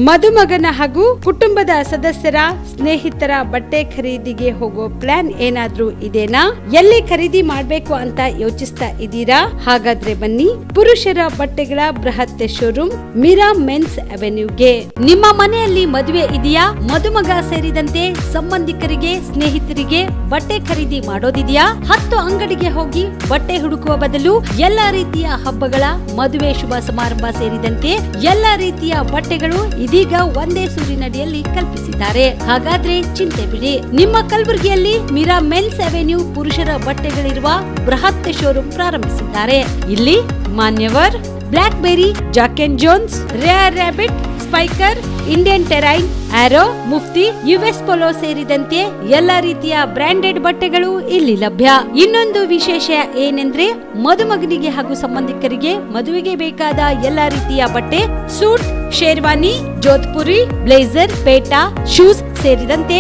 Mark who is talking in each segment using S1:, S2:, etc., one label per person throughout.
S1: ಮದುಮಗನ ಹಾಗೂ ಕುಟುಂಬದ ಸದಸ್ಯರ ಸ್ನೇಹಿತರ ಬಟ್ಟೆ ಖರೀದಿಗೆ ಹೋಗೋ ಪ್ಲಾನ್ ಏನಾದ್ರೂ ಇದೆನಾ? ಎಲ್ಲಿ ಖರೀದಿ ಮಾಡ್ಬೇಕು ಅಂತ ಯೋಚಿಸ್ತಾ ಇದ್ದೀರಾ? ಹಾಗಾದ್ರೆ ಬನ್ನಿ ಪುರುಷರ ಬಟ್ಟೆಗಳ ಬೃಹತ್ ಶೋರೂಮ್ ಮೀರಾ ಮೆನ್ಸ್ ಅವೆನ್ಯೂಗೆ. ನಿಮ್ಮ ಮನೆಯಲ್ಲಿ ಮದುವೆ ಇದೆಯಾ? ಮದುಮಗ ಸೇರಿದಂತೆ ಸಂಬಂಧಿಕರಿಗೆ ಸ್ನೇಹಿತರಿಗೆ ಬಟ್ಟೆ ಖರೀದಿ ಮಾಡೋದಿದೆಯಾ? 10 ಅಂಗಡಿಗೆ ಹೋಗಿ ಬಟ್ಟೆ ಹುಡುಕುವ ಬದಲು ಎಲ್ಲಾ ರೀತಿಯ ಹಬ್ಬಗಳ ಮದುವೆ ಶುಭ ಸಮಾರಂಭ ಸೇರಿದಂತೆ ಎಲ್ಲಾ ರೀತಿಯ ಬಟ್ಟೆಗಳು ಇದೀಗ ಒಂದೇ ಸೂರಿನಡಿಯಲ್ಲಿ ಕಲ್ಪಿಸಿದ್ದಾರೆ. ಹಾಗಾದ್ರೆ ಚಿಂತೆ ಬಿಡಿ, ನಿಮ್ಮ ಕಲಬುರಗಿಯಲ್ಲಿ ಮೀರಾ ಮೆನ್ಸ್ ಅವೆನ್ಯೂ ಪುರುಷರ ಬಟ್ಟೆಗಳಿರುವ ಬೃಹತ್ ಶೋರೂಮ್ ಪ್ರಾರಂಭಿಸಿದ್ದಾರೆ. ಇಲ್ಲಿ Manyavar, Blackberry, Jack and Jones, Rare Rabbit, Spykar, Indian Terrain, Arrow, Mufti, US Polo ಸೇರಿದಂತೆ ಎಲ್ಲಾ ರೀತಿಯ ಬ್ರಾಂಡೆಡ್ ಬಟ್ಟೆಗಳು ಇಲ್ಲಿ ಲಭ್ಯ. ಇನ್ನೊಂದು ವಿಶೇಷ ಏನೆಂದ್ರೆ ಮದುಮಗನಿಗೆ ಹಾಗೂ ಸಂಬಂಧಿಕರಿಗೆ ಮದುವೆಗೆ ಬೇಕಾದ ಎಲ್ಲಾ ರೀತಿಯ ಬಟ್ಟೆ, ಸೂಟ್, ಶೇರ್ವಾನಿ, ಜೋಧ್ಪುರಿ, ಬ್ಲೇಸರ್, ಪೇಟಾ, ಶೂಸ್ ಸೇರಿದಂತೆ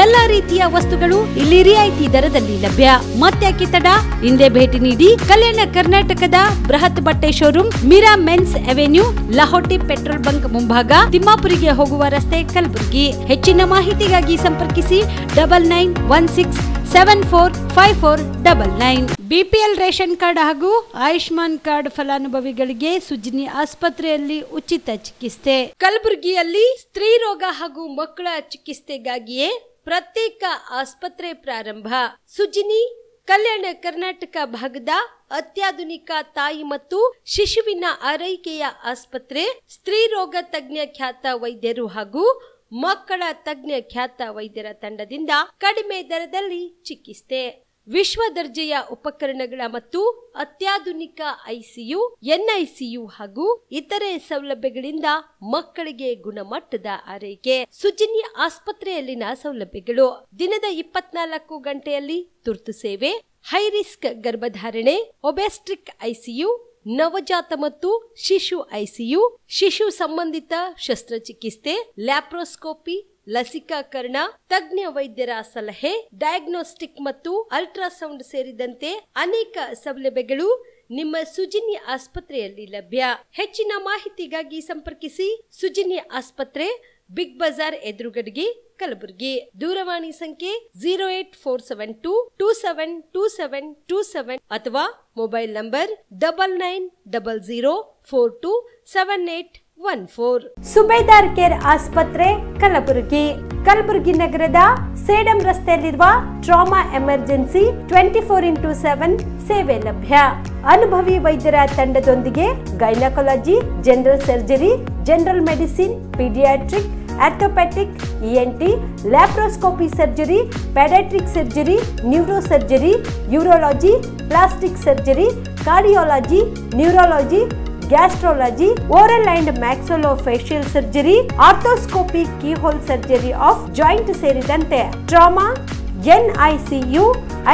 S1: ಎಲ್ಲಾ ರೀತಿಯ ವಸ್ತುಗಳು ಇಲ್ಲಿ ರಿಯಾಯಿತಿ ದರದಲ್ಲಿ ಲಭ್ಯ. ಮತ್ತ್ಯಾಕೆ ತಡ, ಹಿಂದೆ ಭೇಟಿ ನೀಡಿ. ಕಲ್ಯಾಣ ಕರ್ನಾಟಕದ ಬೃಹತ್ ಬಟ್ಟೆ showroom Meera men's avenue, Lahoti petrol bunk ಮುಂಭಾಗ, ತಿಮ್ಮಾಪುರಿಗೆ ಹೋಗುವ ರಸ್ತೆ, ಕಲಬುರಗಿ. ಹೆಚ್ಚಿನ ಮಾಹಿತಿಗಾಗಿ ಸಂಪರ್ಕಿಸಿ 9916745499. ಬಿಪಿಎಲ್ ರೇಷನ್ ಕಾರ್ಡ್ ಹಾಗೂ ಆಯುಷ್ಮಾನ್ ಕಾರ್ಡ್ ಫಲಾನುಭವಿಗಳಿಗೆ ಸುಜ್ನಿ ಆಸ್ಪತ್ರೆಯಲ್ಲಿ ಉಚಿತ ಚಿಕಿತ್ಸೆ. ಕಲಬುರಗಿಯಲ್ಲಿ ಸ್ತ್ರೀ ರೋಗ ಹಾಗೂ ಮಕ್ಕಳ ಚಿಕಿತ್ಸೆಗಾಗಿಯೇ ಪ್ರತ್ಯೇಕ ಆಸ್ಪತ್ರೆ ಪ್ರಾರಂಭ. ಸುಜ್ನಿ ಕಲ್ಯಾಣ ಕರ್ನಾಟಕ ಭಾಗದ ಅತ್ಯಾಧುನಿಕ ತಾಯಿ ಮತ್ತು ಶಿಶುವಿನ ಆರೈಕೆಯ ಆಸ್ಪತ್ರೆ. ಸ್ತ್ರೀ ರೋಗ ತಜ್ಞ ಖ್ಯಾತ ವೈದ್ಯರು ಹಾಗೂ ಮಕ್ಕಳ ತಜ್ಞ ಖ್ಯಾತ ವೈದ್ಯರ ತಂಡದಿಂದ ಕಡಿಮೆ ದರದಲ್ಲಿ ಚಿಕಿತ್ಸೆ, ವಿಶ್ವ ದರ್ಜೆಯ ಉಪಕರಣಗಳ ಮತ್ತು ಅತ್ಯಾಧುನಿಕ ಐಸಿಯು, ಎನ್ಐಸಿಯು ಹಾಗೂ ಇತರೆ ಸೌಲಭ್ಯಗಳಿಂದ ಮಕ್ಕಳಿಗೆ ಗುಣಮಟ್ಟದ ಆರೈಕೆ. ಸುಜ್ನಿ ಆಸ್ಪತ್ರೆಯಲ್ಲಿನ ಸೌಲಭ್ಯಗಳು: ದಿನದ 24 ಗಂಟೆಯಲ್ಲಿ ತುರ್ತು ಸೇವೆ, ಹೈ ರಿಸ್ಕ್ ಗರ್ಭಧಾರಣೆ, ಒಬೆಸ್ಟ್ರಿಕ್ ಐಸಿಯು, ನವಜಾತ ಮತ್ತು ಶಿಶು ಐಸಿಯು, ಶಿಶು ಸಂಬಂಧಿತ ಶಸ್ತ್ರಚಿಕಿತ್ಸೆ, ಲ್ಯಾಪ್ರೋಸ್ಕೋಪಿ, ಲಸಿಕಾಕರಣ, ತಜ್ಞ ವೈದ್ಯರ ಸಲಹೆ, ಡಯಾಗ್ನೋಸ್ಟಿಕ್ ಮತ್ತು ಅಲ್ಟ್ರಾಸೌಂಡ್ ಸೇರಿದಂತೆ ಅನೇಕ ಸೌಲಭ್ಯಗಳು ನಿಮ್ಮ ಸುಜ್ನಿ ಆಸ್ಪತ್ರೆಯಲ್ಲಿ ಲಭ್ಯ. ಹೆಚ್ಚಿನ ಮಾಹಿತಿಗಾಗಿ ಸಂಪರ್ಕಿಸಿ ಸುಜ್ನಿ ಆಸ್ಪತ್ರೆ, ಬಿಗ್ ಬಜಾರ್ ಎದುರುಗಡೆಗೆ, ಕಲಬುರಗಿ. ದೂರವಾಣಿ ಸಂಖ್ಯೆ 08472272727 ಅಥವಾ ಮೊಬೈಲ್ ನಂಬರ್ 9900427814. ಸುಬೇದಾರ್ ಕೇರ್ ಆಸ್ಪತ್ರೆ, ಕಲಬುರಗಿ. ಕಲಬುರಗಿ ನಗರದ ಸೇಡಂ ರಸ್ತೆಯಲ್ಲಿರುವ ಟ್ರಾಮಾ ಎಮರ್ಜೆನ್ಸಿ 24x7 ಸೇವೆ ಲಭ್ಯ. ಅನುಭವಿ ವೈದ್ಯರ ತಂಡದೊಂದಿಗೆ gynaecology, general surgery, general medicine, paediatric, orthopaedic, ENT, laparoscopy surgery, paediatric surgery, neuro surgery, urology, plastic surgery, cardiology, neurology, gastrology, oral and maxillofacial surgery, arthroscopy, keyhole surgery of joint ಸೇರಿದಂತೆ trauma, NICU,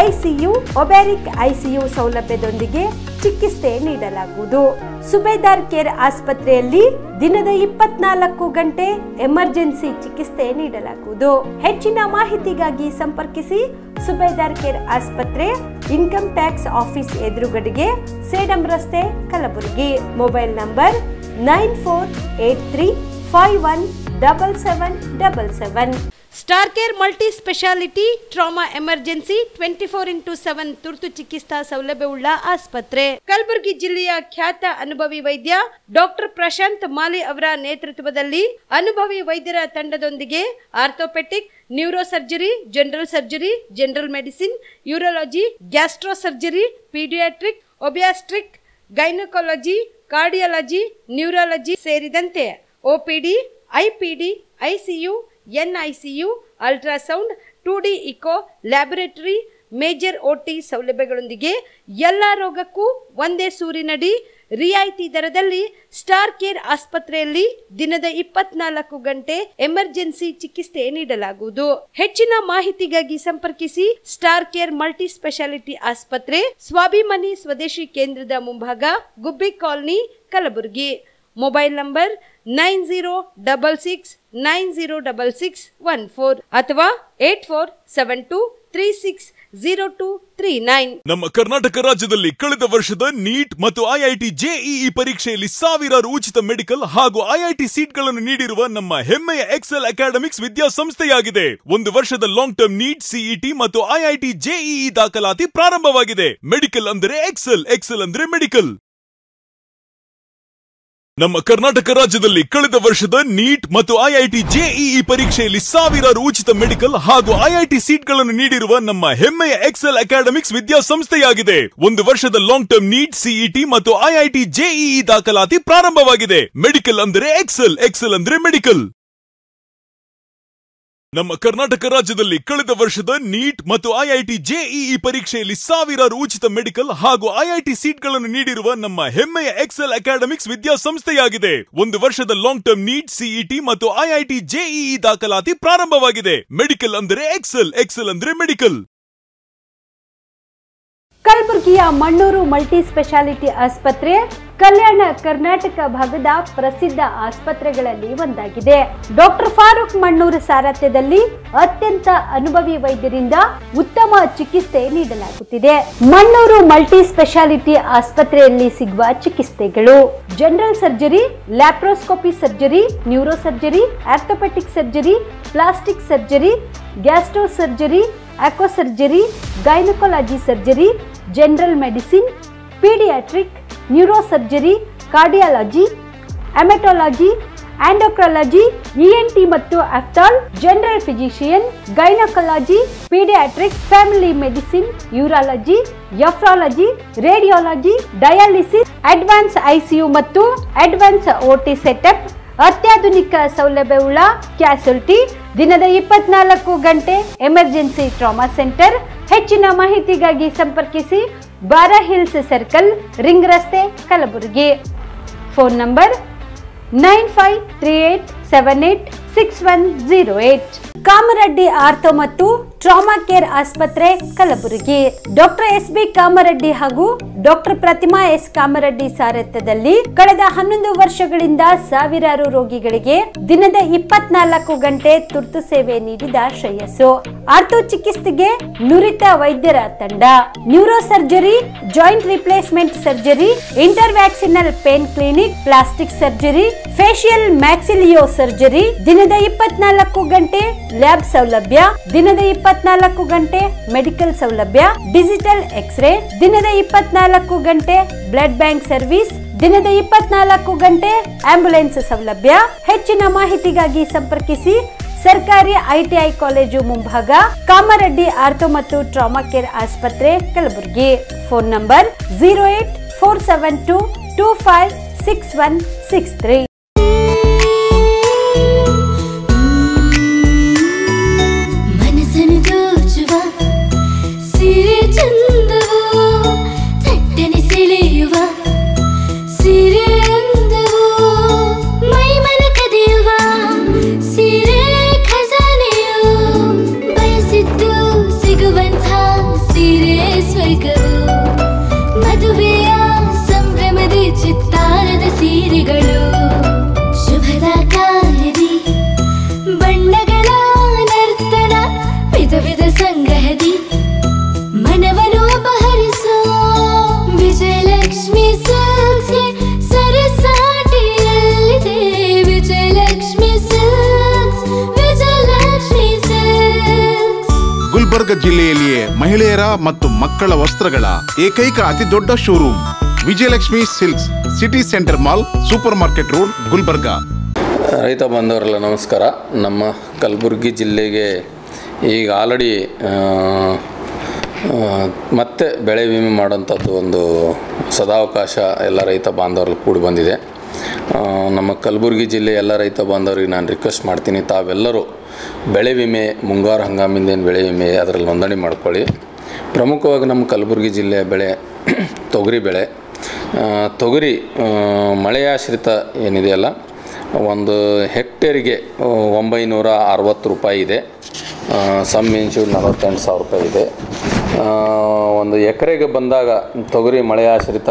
S1: ICU, ಒಬ್ಯಾರಿಕ್ ICU ಸೌಲಭ್ಯದೊಂದಿಗೆ ಚಿಕಿತ್ಸೆ ನೀಡಲಾಗುವುದು. ಸುಬೇದಾರ್ care ಆಸ್ಪತ್ರೆಯಲ್ಲಿ ದಿನದ 24 ಗಂಟೆ emergency ಚಿಕಿತ್ಸೆ ನೀಡಲಾಗುವುದು. ಹೆಚ್ಚಿನ ಮಾಹಿತಿಗಾಗಿ ಸಂಪರ್ಕಿಸಿ ಸುಬೇದಾರ್ ಕೇರ್ ಆಸ್ಪತ್ರೆ, ಇನ್ಕಮ್ ಟ್ಯಾಕ್ಸ್ ಆಫೀಸ್ ಎದುರುಗಡೆಗೆ, ಸೇಡಂ ರಸ್ತೆ, Kalaburagi. Mobile number 9483517777. Star care multi speciality trauma emergency 24x7 ತುರ್ತು ಚಿಕಿತ್ಸಾ ಸೌಲಭ್ಯವುಳ್ಳ ಆಸ್ಪತ್ರೆ. ಕಲಬುರಗಿ ಜಿಲ್ಲೆಯ ಖ್ಯಾತ ಅನುಭವಿ ವೈದ್ಯ ಡಾಕ್ಟರ್ ಪ್ರಶಾಂತ್ ಮಾಲಿ ಅವರ ನೇತೃತ್ವದಲ್ಲಿ ಅನುಭವಿ ವೈದ್ಯರ ತಂಡದೊಂದಿಗೆ orthopaedic, neuro surgery, general surgery, general medicine, urology, gastro surgery, paediatric, obstetric, gynaecology, cardiology, neurology ಸೇರಿದಂತೆ OPD, IPD, ICU, NICU, ultrasound, 2D echo, laboratory, major OT ಸೌಲಭ್ಯಗಳೊಂದಿಗೆ ಎಲ್ಲಾ ರೋಗಕ್ಕೂ ಒಂದೇ ಸೂರಿನಡಿ ರಿಯಾಯಿತಿ ದರದಲ್ಲಿ ಸ್ಟಾರ್ ಕೇರ್ ಆಸ್ಪತ್ರೆಯಲ್ಲಿ ದಿನದ 24 ಗಂಟೆ ಎಮರ್ಜೆನ್ಸಿ ಚಿಕಿತ್ಸೆ ನೀಡಲಾಗುವುದು. ಹೆಚ್ಚಿನ ಮಾಹಿತಿಗಾಗಿ ಸಂಪರ್ಕಿಸಿ ಸ್ಟಾರ್ ಕೇರ್ ಮಲ್ಟಿ ಸ್ಪೆಷಾಲಿಟಿ ಆಸ್ಪತ್ರೆ, ಸ್ವಾಭಿಮಾನಿ ಸ್ವದೇಶಿ ಕೇಂದ್ರದ ಮುಂಭಾಗ, ಗುಬ್ಬಿ ಕಾಲನಿ, ಕಲಬುರಗಿ. ಮೊಬೈಲ್ ನಂಬರ್ 9066906614 ಅಥವಾ 8472 97360239.
S2: ನಮ್ಮ ಕರ್ನಾಟಕ ರಾಜ್ಯದಲ್ಲಿ ಕಳೆದ ವರ್ಷದ ನೀಟ್ ಮತ್ತು ಐಐಟಿ ಜೆಇಇ ಪರೀಕ್ಷೆಯಲ್ಲಿ ಸಾವಿರಾರು ಉಚಿತ ಮೆಡಿಕಲ್ ಹಾಗೂ ಐಐಟಿ ಸೀಟ್ಗಳನ್ನು ನೀಡಿರುವ ನಮ್ಮ ಹೆಮ್ಮೆಯ ಎಕ್ಸೆಲ್ ಅಕಾಡೆಮಿಕ್ಸ್ ವಿದ್ಯಾಸಂಸ್ಥೆಯಾಗಿದೆ. ಒಂದು ವರ್ಷದ ಲಾಂಗ್ ಟರ್ಮ್ ನೀಟ್, ಸಿಇಟಿ ಮತ್ತು ಐಐಟಿ ಜೆಇಇ ದಾಖಲಾತಿ ಪ್ರಾರಂಭವಾಗಿದೆ. ಮೆಡಿಕಲ್ ಅಂದರೆ ಎಕ್ಸೆಲ್, ಎಕ್ಸೆಲ್ ಅಂದ್ರೆ ಮೆಡಿಕಲ್. ನಮ್ಮ ಕರ್ನಾಟಕ ರಾಜ್ಯದಲ್ಲಿ ಕಳೆದ ವರ್ಷದ ನೀಟ್ ಮತ್ತು ಐಐಟಿ ಜೆಇಇ ಪರೀಕ್ಷೆಯಲ್ಲಿ ಸಾವಿರಾರು ಉಚಿತ ಮೆಡಿಕಲ್ ಹಾಗೂ ಐಐಟಿ ಸೀಟ್ಗಳನ್ನು ನೀಡಿರುವ ನಮ್ಮ ಹೆಮ್ಮೆಯ ಎಕ್ಸೆಲ್ ಅಕಾಡೆಮಿಕ್ಸ್ ವಿದ್ಯಾಸಂಸ್ಥೆಯಾಗಿದೆ. ಒಂದು ವರ್ಷದ ಲಾಂಗ್ ಟರ್ಮ್ ನೀಟ್, ಸಿಇಟಿ ಮತ್ತು ಐಐಟಿ ಜೆಇಇ ದಾಖಲಾತಿ ಪ್ರಾರಂಭವಾಗಿದೆ. ಮೆಡಿಕಲ್ ಅಂದರೆ ಎಕ್ಸೆಲ್, ಎಕ್ಸೆಲ್ ಅಂದ್ರೆ ಮೆಡಿಕಲ್. ನಮ್ಮ ಕರ್ನಾಟಕ ರಾಜ್ಯದಲ್ಲಿ ಕಳೆದ ವರ್ಷದ ನೀಟ್ ಮತ್ತು ಐಐಟಿ ಜೆಇಇ ಪರೀಕ್ಷೆಯಲ್ಲಿ ಸಾವಿರಾರು ಉಚಿತ ಮೆಡಿಕಲ್ ಹಾಗೂ ಐಐಟಿ ಸೀಟ್ಗಳನ್ನು ನೀಡಿರುವ ನಮ್ಮ ಹೆಮ್ಮೆಯ ಎಕ್ಸೆಲ್ ಅಕಾಡೆಮಿಕ್ಸ್ ವಿದ್ಯಾಸಂಸ್ಥೆಯಾಗಿದೆ. ಒಂದು ವರ್ಷದ ಲಾಂಗ್ ಟರ್ಮ್ ನೀಟ್, ಸಿಇಟಿ ಮತ್ತು ಐಐಟಿ ಜೆಇಇ ದಾಖಲಾತಿ ಪ್ರಾರಂಭವಾಗಿದೆ. ಮೆಡಿಕಲ್ ಅಂದರೆ ಎಕ್ಸೆಲ್, ಎಕ್ಸೆಲ್ ಅಂದ್ರೆ ಮೆಡಿಕಲ್.
S1: ಕಲಬುರಗಿಯ ಮಣ್ಣೂರು ಮಲ್ಟಿ ಸ್ಪೆಷಾಲಿಟಿ ಆಸ್ಪತ್ರೆ ಕಲ್ಯಾಣ ಕರ್ನಾಟಕ ಭಾಗದ ಪ್ರಸಿದ್ಧ ಆಸ್ಪತ್ರೆಗಳಲ್ಲಿ ಒಂದಾಗಿದೆ. ಡಾಕ್ಟರ್ ಫಾರೂಕ್ ಮಣ್ಣೂರು ಸಾರಥ್ಯದಲ್ಲಿ ಅತ್ಯಂತ ಅನುಭವಿ ವೈದ್ಯರಿಂದ ಉತ್ತಮ ಚಿಕಿತ್ಸೆ ನೀಡಲಾಗುತ್ತಿದೆ. ಮಣ್ಣೂರು ಮಲ್ಟಿ ಸ್ಪೆಷಾಲಿಟಿ ಆಸ್ಪತ್ರೆಯಲ್ಲಿ ಸಿಗುವ ಚಿಕಿತ್ಸೆಗಳು: general surgery, laparoscopy surgery, neuro surgery, orthopaedic surgery, plastic surgery, gastro surgery, ಆಕ್ವಾ surgery, gynaecology surgery, general medicine, paediatric, neuro surgery, cardiology, haematology, endocrinology, ENT ಮತ್ತು ophthal, general physician, gynaecology, paediatric, family medicine, urology, nephrology, radiology, dialysis, advance ICU ಮತ್ತು advance OT setup, ಅತ್ಯಾಧುನಿಕ ಸೌಲಭ್ಯವುಳ್ಳ ಕ್ಯಾಸುಲಿಟಿ, ದಿನದ 24 ಗಂಟೆ emergency trauma centre. ಹೆಚ್ಚಿನ ಮಾಹಿತಿಗಾಗಿ ಸಂಪರ್ಕಿಸಿ ಬಾರಾ hills Circle, Ring ರಸ್ತೆ, Kalaburagi. Phone number 9538786108. Kamareddy ortho ಮತ್ತು ಟ್ರಾಮಾ ಕೇರ್ ಆಸ್ಪತ್ರೆ, ಕಲಬುರಗಿ. Doctor S B. ಕಾಮರೆಡ್ಡಿ ಹಾಗೂ ಡಾಕ್ಟರ್ ಪ್ರತಿಮಾ ಎಸ್. ಕಾಮರೆಡ್ಡಿ ಸಾರಥ್ಯದಲ್ಲಿ ಕಳೆದ 11 ವರ್ಷಗಳಿಂದ ಸಾವಿರಾರು ರೋಗಿಗಳಿಗೆ ದಿನದ 24 ಗಂಟೆ ತುರ್ತು ಸೇವೆ ನೀಡಿದ ಶ್ರೇಯಸ್ಸು. ಆರ್ಥೋ ಚಿಕಿತ್ಸೆಗೆ ನುರಿತ ವೈದ್ಯರ ತಂಡ. Neuro surgery, joint replacement surgery, interventional pain clinic, plastic surgery, facial maxillo surgery, ದಿನದ 24 ಗಂಟೆ ಲ್ಯಾಬ್ ಸೌಲಭ್ಯ, ದಿನದ 24 ಗಂಟೆ ಮೆಡಿಕಲ್ ಸೌಲಭ್ಯ, ಡಿಜಿಟಲ್ ಎಕ್ಸ್ರೇ, ದಿನದ 24 ಗಂಟೆ ಬ್ಲಡ್ ಬ್ಯಾಂಕ್ ಸರ್ವಿಸ್, ದಿನದ 24 ಗಂಟೆ ಆಂಬ್ಯುಲೆನ್ಸ್ ಸೌಲಭ್ಯ. ಹೆಚ್ಚಿನ ಮಾಹಿತಿಗಾಗಿ ಸಂಪರ್ಕಿಸಿ ಸರ್ಕಾರಿ ಐಟಿಐ ಕಾಲೇಜು ಮುಂಭಾಗ, ಕಾಮರೆಡ್ಡಿ ಆರ್ಥೋ ಮತ್ತು ಟ್ರಾಮಾ ಕೇರ್ ಆಸ್ಪತ್ರೆ, ಕಲಬುರಗಿ. Phone number 08472256163.
S3: ಗುಲ್ಬರ್ಗ ಜಿಲ್ಲೆಯಲ್ಲಿಯೇ ಮಹಿಳೆಯರ ಮತ್ತು ಮಕ್ಕಳ ವಸ್ತ್ರಗಳ ಏಕೈಕ ಅತಿ ದೊಡ್ಡ showroom Vijayalakshmi Silks, City Centre Mall, Super Market Road, Gulbarga.
S4: ರೈತ ಬಾಂಧವರೆಲ್ಲ ನಮಸ್ಕಾರ. ನಮ್ಮ ಕಲಬುರಗಿ ಜಿಲ್ಲೆಗೆ ಈಗ ಆಲ್ರೆಡಿ ಮತ್ತೆ ಬೆಳೆ ವಿಮೆ ಮಾಡೋಂಥದ್ದು ಒಂದು ಸದಾವಕಾಶ ಎಲ್ಲ ರೈತ ಬಾಂಧವರಲ್ಲಿ ಕೂಡಿ ಬಂದಿದೆ. ನಮ್ಮ ಕಲಬುರಗಿ ಜಿಲ್ಲೆ ಎಲ್ಲ ರೈತ ಬಾಂಧವರಿಗೆ ನಾನು ರಿಕ್ವೆಸ್ಟ್ ಮಾಡ್ತೀನಿ, ತಾವೆಲ್ಲರೂ ಬೆಳೆ ವಿಮೆ, ಮುಂಗಾರು ಹಂಗಾಮಿಂದೇನು ಬೆಳೆ ವಿಮೆ ಅದರಲ್ಲಿ ನೋಂದಣಿ ಮಾಡ್ಕೊಳ್ಳಿ. ಪ್ರಮುಖವಾಗಿ ನಮ್ಮ ಕಲಬುರಗಿ ಜಿಲ್ಲೆಯ ಬೆಳೆ ತೊಗರಿ ಬೆಳೆ. ತೊಗರಿ ಮಳೆಯಾಶ್ರಿತ ಏನಿದೆಯಲ್ಲ, ಒಂದು ಹೆಕ್ಟೇರಿಗೆ 960 ರೂಪಾಯಿ ಇದೆ. ಸಮ್ ಇನ್ಶೂರ್ 48,000 ರೂಪಾಯಿ ಇದೆ. ಒಂದು ಎಕರೆಗೆ ಬಂದಾಗ ತೊಗರಿ ಮಳೆಯಾಶ್ರಿತ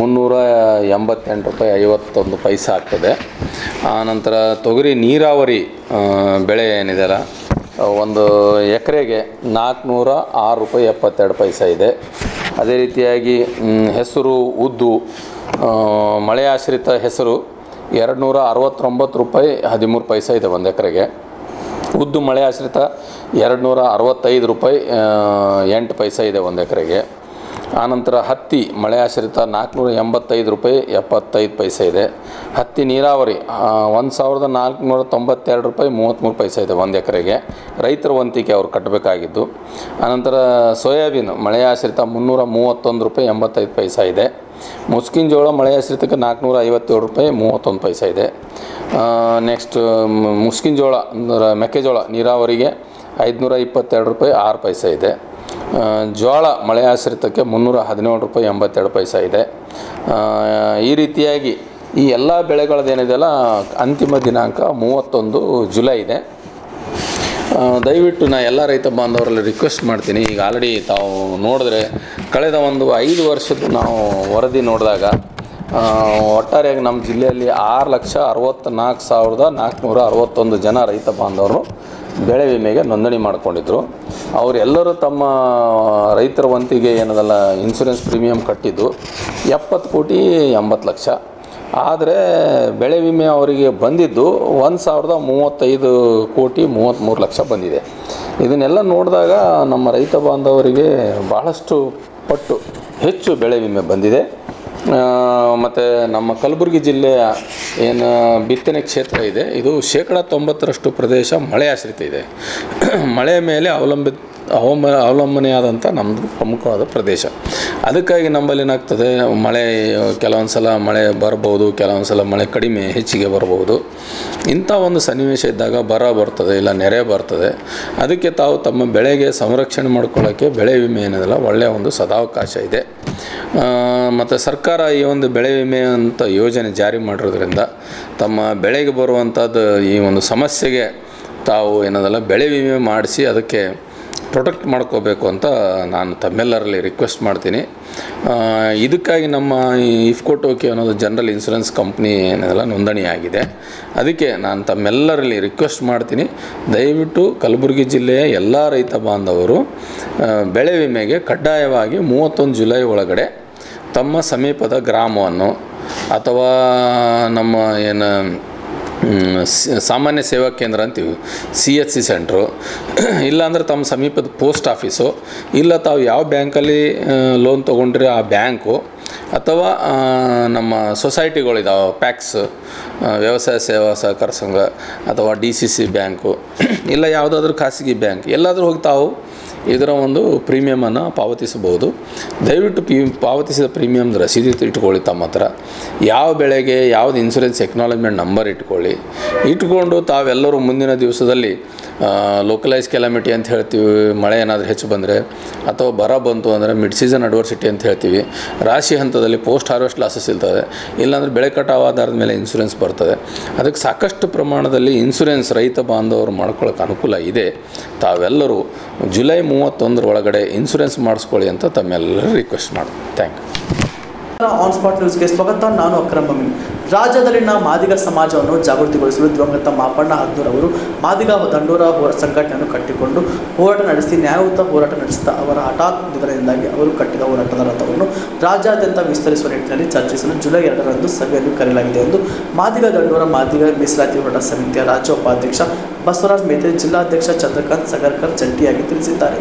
S4: 388 ರೂಪಾಯಿ 51 ಪೈಸೆ ಆಗ್ತದೆ. ಆನಂತರ ತೊಗರಿ ನೀರಾವರಿ ಬೆಳೆ ಏನಿದೆಯಲ್ಲ ಒಂದು ಎಕರೆಗೆ 406 ರೂಪಾಯಿ 72 ಪೈಸೆ ಇದೆ. ಅದೇ ರೀತಿಯಾಗಿ ಹೆಸರು, ಉದ್ದು, ಮಳೆ ಆಶ್ರಿತ ಹೆಸರು 269 ರೂಪಾಯಿ 13 ಪೈಸೆ ಇದೆ ಒಂದು ಎಕರೆಗೆ. ಉದ್ದು ಮಳೆ ಆಶ್ರಿತ 265 ರೂಪಾಯಿ 8 ಪೈಸೆ ಇದೆ ಒಂದು ಎಕರೆಗೆ. ಆನಂತರ ಹತ್ತಿ ಮಳೆ ಆಶ್ರಿತ 485 ರೂಪಾಯಿ 75 ಪೈಸೆ ಇದೆ. ಹತ್ತಿ ನೀರಾವರಿ 1492 ರೂಪಾಯಿ 33 ಪೈಸೆ ಇದೆ ಒಂದು ಎಕರೆಗೆ, ರೈತರ ವಂತಿಕೆ ಅವ್ರು ಕಟ್ಟಬೇಕಾಗಿದ್ದು. ಆನಂತರ ಸೋಯಾಬೀನ್ ಮಳೆ ಆಶ್ರಿತ 331 ರೂಪಾಯಿ 85 ಪೈಸೆ ಇದೆ. ಮುಸ್ಕಿನ ಜೋಳ ಮಳೆ ಆಶ್ರಿತಕ್ಕೆ 457 ರೂಪಾಯಿ 31 ಪೈಸೆ ಇದೆ. ನೆಕ್ಸ್ಟ್ ಮುಸ್ಕಿನ ಜೋಳ ಅಂದರೆ ಮೆಕ್ಕೆಜೋಳ ನೀರಾವರಿಗೆ 522 ರೂಪಾಯಿ 6 ಪೈಸೆ ಇದೆ. ಜೋಳ ಮಳೆ ಆಶ್ರಿತಕ್ಕೆ 317 ರೂಪಾಯಿ 82 ಪೈಸೆ ಇದೆ. ಈ ರೀತಿಯಾಗಿ ಈ ಎಲ್ಲ ಬೆಳೆಗಳದ್ದೇನಿದೆಯಲ್ಲ ಅಂತಿಮ ದಿನಾಂಕ 31 ಜುಲೈ ಇದೆ. ದಯವಿಟ್ಟು ನಾನು ಎಲ್ಲ ರೈತ ಬಾಂಧವರಲ್ಲಿ ರಿಕ್ವೆಸ್ಟ್ ಮಾಡ್ತೀನಿ. ಈಗ ಆಲ್ರೆಡಿ ತಾವು ನೋಡಿದ್ರೆ ಕಳೆದ ಒಂದು 5 ವರ್ಷದ ನಾವು ವರದಿ ನೋಡಿದಾಗ ಒಟ್ಟಾರೆಯಾಗಿ ನಮ್ಮ ಜಿಲ್ಲೆಯಲ್ಲಿ 6,64,461 ಜನ ರೈತ ಬಾಂಧವರು ಬೆಳೆ ವಿಮೆಗೆ ನೋಂದಣಿ ಮಾಡಿಕೊಂಡಿದ್ರು. ಅವರೆಲ್ಲರೂ ತಮ್ಮ ರೈತರ ವಂತಿಗೆ ಏನದಲ್ಲ ಇನ್ಶೂರೆನ್ಸ್ ಪ್ರೀಮಿಯಂ ಕಟ್ಟಿದ್ದು 70,80,00,000. ಆದರೆ ಬೆಳೆ ವಿಮೆ ಅವರಿಗೆ ಬಂದಿದ್ದು 1,035,33,00,000 ಬಂದಿದೆ. ಇದನ್ನೆಲ್ಲ ನೋಡಿದಾಗ ನಮ್ಮ ರೈತ ಬಾಂಧವರಿಗೆ ಭಾಳಷ್ಟು ಪಟ್ಟು ಹೆಚ್ಚು ಬೆಳೆ ವಿಮೆ ಬಂದಿದೆ. ಮತ್ತು ನಮ್ಮ ಕಲಬುರಗಿ ಜಿಲ್ಲೆಯ ಏನು ಬಿತ್ತನೆ ಕ್ಷೇತ್ರ ಇದೆ, ಇದು 90% ಪ್ರದೇಶ ಮಳೆ ಆಶ್ರಿತ ಇದೆ. ಮಳೆ ಮೇಲೆ ಅವಲಂಬನೆಯಾದಂಥ ನಮ್ಮದು ಪ್ರಮುಖವಾದ ಪ್ರದೇಶ. ಅದಕ್ಕಾಗಿ ನಮ್ಮಲ್ಲಿ ಏನಾಗ್ತದೆ, ಮಳೆ ಕೆಲವೊಂದು ಸಲ ಮಳೆ ಬರ್ಬೋದು, ಕೆಲವೊಂದು ಸಲ ಮಳೆ ಕಡಿಮೆ ಹೆಚ್ಚಿಗೆ ಬರ್ಬೋದು. ಇಂಥ ಒಂದು ಸನ್ನಿವೇಶ ಇದ್ದಾಗ ಬರ ಬರ್ತದೆ, ಇಲ್ಲ ನೆರೆ ಬರ್ತದೆ. ಅದಕ್ಕೆ ತಾವು ತಮ್ಮ ಬೆಳೆಗೆ ಸಂರಕ್ಷಣೆ ಮಾಡ್ಕೊಳ್ಳೋಕ್ಕೆ ಬೆಳೆ ವಿಮೆ ಏನದಲ್ಲ ಒಳ್ಳೆಯ ಒಂದು ಸದಾವಕಾಶ ಇದೆ. ಮತ್ತು ಸರ್ಕಾರ ಈ ಒಂದು ಬೆಳೆ ವಿಮೆ ಅಂತ ಯೋಜನೆ ಜಾರಿ ಮಾಡಿರೋದ್ರಿಂದ ತಮ್ಮ ಬೆಳೆಗೆ ಬರುವಂಥದ್ದು ಈ ಒಂದು ಸಮಸ್ಯೆಗೆ ತಾವು ಏನದಲ್ಲ ಬೆಳೆ ವಿಮೆ ಮಾಡಿಸಿ ಅದಕ್ಕೆ ಪ್ರೊಟೆಕ್ಟ್ ಮಾಡ್ಕೋಬೇಕು ಅಂತ ನಾನು ತಮ್ಮೆಲ್ಲರಲ್ಲಿ ರಿಕ್ವೆಸ್ಟ್ ಮಾಡ್ತೀನಿ. ಇದಕ್ಕಾಗಿ ನಮ್ಮ ಇಫ್ಕೋ ಟೋಕಿ ಅನ್ನೋದು ಜನರಲ್ ಇನ್ಶೂರೆನ್ಸ್ ಕಂಪ್ನಿ ಏನದಲ್ಲ ನೋಂದಣಿ ಆಗಿದೆ. ಅದಕ್ಕೆ ನಾನು ತಮ್ಮೆಲ್ಲರಲ್ಲಿ ರಿಕ್ವೆಸ್ಟ್ ಮಾಡ್ತೀನಿ, ದಯವಿಟ್ಟು ಕಲಬುರಗಿ ಜಿಲ್ಲೆಯ ಎಲ್ಲ ರೈತ ಬಾಂಧವರು ಬೆಳೆ ವಿಮೆಗೆ ಕಡ್ಡಾಯವಾಗಿ 31 ಜುಲೈ ಒಳಗಡೆ ತಮ್ಮ ಸಮೀಪದ ಗ್ರಾಮವನ್ನು ಅಥವಾ ನಮ್ಮ ಏನು ಸಾಮಾನ್ಯ ಸೇವಾ ಕೇಂದ್ರ ಅಂತೀವಿ, CHC ಸೆಂಟ್ರು, ಇಲ್ಲಾಂದರೆ ತಮ್ಮ ಸಮೀಪದ ಪೋಸ್ಟ್ ಆಫೀಸು, ಇಲ್ಲ ತಾವು ಯಾವ ಬ್ಯಾಂಕಲ್ಲಿ ಲೋನ್ ತೊಗೊಂಡ್ರೆ ಆ ಬ್ಯಾಂಕು, ಅಥವಾ ನಮ್ಮ ಸೊಸೈಟಿಗಳಿದಾವೆ ಪ್ಯಾಕ್ಸ್, ವ್ಯವಸಾಯ ಸೇವಾ ಸಹಕಾರ ಸಂಘ, ಅಥವಾ DCC ಬ್ಯಾಂಕು, ಇಲ್ಲ ಯಾವುದಾದ್ರೂ ಖಾಸಗಿ ಬ್ಯಾಂಕ್, ಎಲ್ಲಾದರೂ ಹೋಗಿ ತಾವು ಇದರ ಒಂದು ಪ್ರೀಮಿಯಮನ್ನು ಪಾವತಿಸಬಹುದು. ದಯವಿಟ್ಟು ಪಾವತಿಸಿದ ಪ್ರೀಮಿಯಮ್ದು ರಸೀದಿ ಇಟ್ಕೊಳ್ಳಿ ತಮ್ಮ ಹತ್ರ. ಯಾವ ಬೆಳೆಗೆ ಯಾವುದು ಇನ್ಶೂರೆನ್ಸ್ ಎಕ್ನಾಲಜ್ಮೆಂಟ್ ನಂಬರ್ ಇಟ್ಕೊಂಡು ತಾವೆಲ್ಲರೂ ಮುಂದಿನ ದಿವಸದಲ್ಲಿ ಲೋಕಲೈಸ್ ಕೆಲಾಮಿಟಿ ಅಂತ ಹೇಳ್ತೀವಿ, ಮಳೆ ಏನಾದರೂ ಹೆಚ್ಚು ಬಂದರೆ ಅಥವಾ ಬರ ಬಂತು ಅಂದರೆ ಮಿಡ್ ಸೀಸನ್ ಅಡ್ವರ್ಸಿಟಿ ಅಂತ ಹೇಳ್ತೀವಿ, ರಾಶಿ ಹಂತದಲ್ಲಿ ಪೋಸ್ಟ್ ಹಾರ್ವೆಸ್ಟ್ ಲಾಸಸ್ ಇರ್ತದೆ, ಇಲ್ಲಾಂದರೆ ಬೆಳೆ ಕಟಾವು ಆಧಾರದ ಮೇಲೆ ಇನ್ಶೂರೆನ್ಸ್ ಬರ್ತದೆ. ಅದಕ್ಕೆ ಸಾಕಷ್ಟು ಪ್ರಮಾಣದಲ್ಲಿ ಇನ್ಶೂರೆನ್ಸ್ ರೈತ ಬಾಂಧವರು ಮಾಡ್ಕೊಳ್ಳೋಕೆ ಅನುಕೂಲ ಇದೆ. ತಾವೆಲ್ಲರೂ ಜುಲೈ 31 ಒಳಗಡೆ ಇನ್ಶೂರೆನ್ಸ್ ಮಾಡಿಸ್ಕೊಳ್ಳಿ ಅಂತ ತಮ್ಮೆಲ್ಲರೂ ರಿಕ್ವೆಸ್ಟ್ ಮಾಡ್ತೀನಿ. Thank you.
S5: ಆನ್ ಸ್ಪಾಟ್ ನ್ಯೂಸ್ಗೆ ಸ್ವಾಗತ. ನಾನು ಅಕ್ರಮ್ ಅಮೀನ್. ರಾಜ್ಯದಲ್ಲಿನ ಮಾದಿಗ ಸಮಾಜವನ್ನು ಜಾಗೃತಿಗೊಳಿಸಲು ದಿವಂಗತ ಮಾಪಣ್ಣ ಹದ್ನೂರ್ ಅವರು ಮಾದಿಗ ದಂಡೋರ ಸಂಘಟನೆಯನ್ನು ಕಟ್ಟಿಕೊಂಡು ಹೋರಾಟ ನಡೆಸಿ ನ್ಯಾಯಯುತ ಹೋರಾಟ ನಡೆಸಿದ ಅವರ ಹಠಾತ್ ನಿಧನದಿಂದಾಗಿ ಅವರು ಕಟ್ಟಿದ ಹೋರಾಟದ ರಥವನ್ನು ರಾಜ್ಯಾದ್ಯಂತ ವಿಸ್ತರಿಸುವ ನಿಟ್ಟಿನಲ್ಲಿ ಚರ್ಚಿಸಲು ಜುಲೈ 2ರಂದು ಸಭೆಯನ್ನು ಕರೆಯಲಾಗಿದೆ ಎಂದು ಮಾದಿಗ ದಂಡೋರ ಮಾದಿಗ ಮೀಸಲಾತಿ ಹೋರಾಟ ಸಮಿತಿಯ ರಾಜ್ಯ ಉಪಾಧ್ಯಕ್ಷ ಬಸವರಾಜ್ ಮೇತೆ, ಜಿಲ್ಲಾಧ್ಯಕ್ಷ ಚಂದ್ರಕಾಂತ್ ಸಗರ್ಕರ್ ಜಂಟಿಯಾಗಿ ತಿಳಿಸಿದ್ದಾರೆ.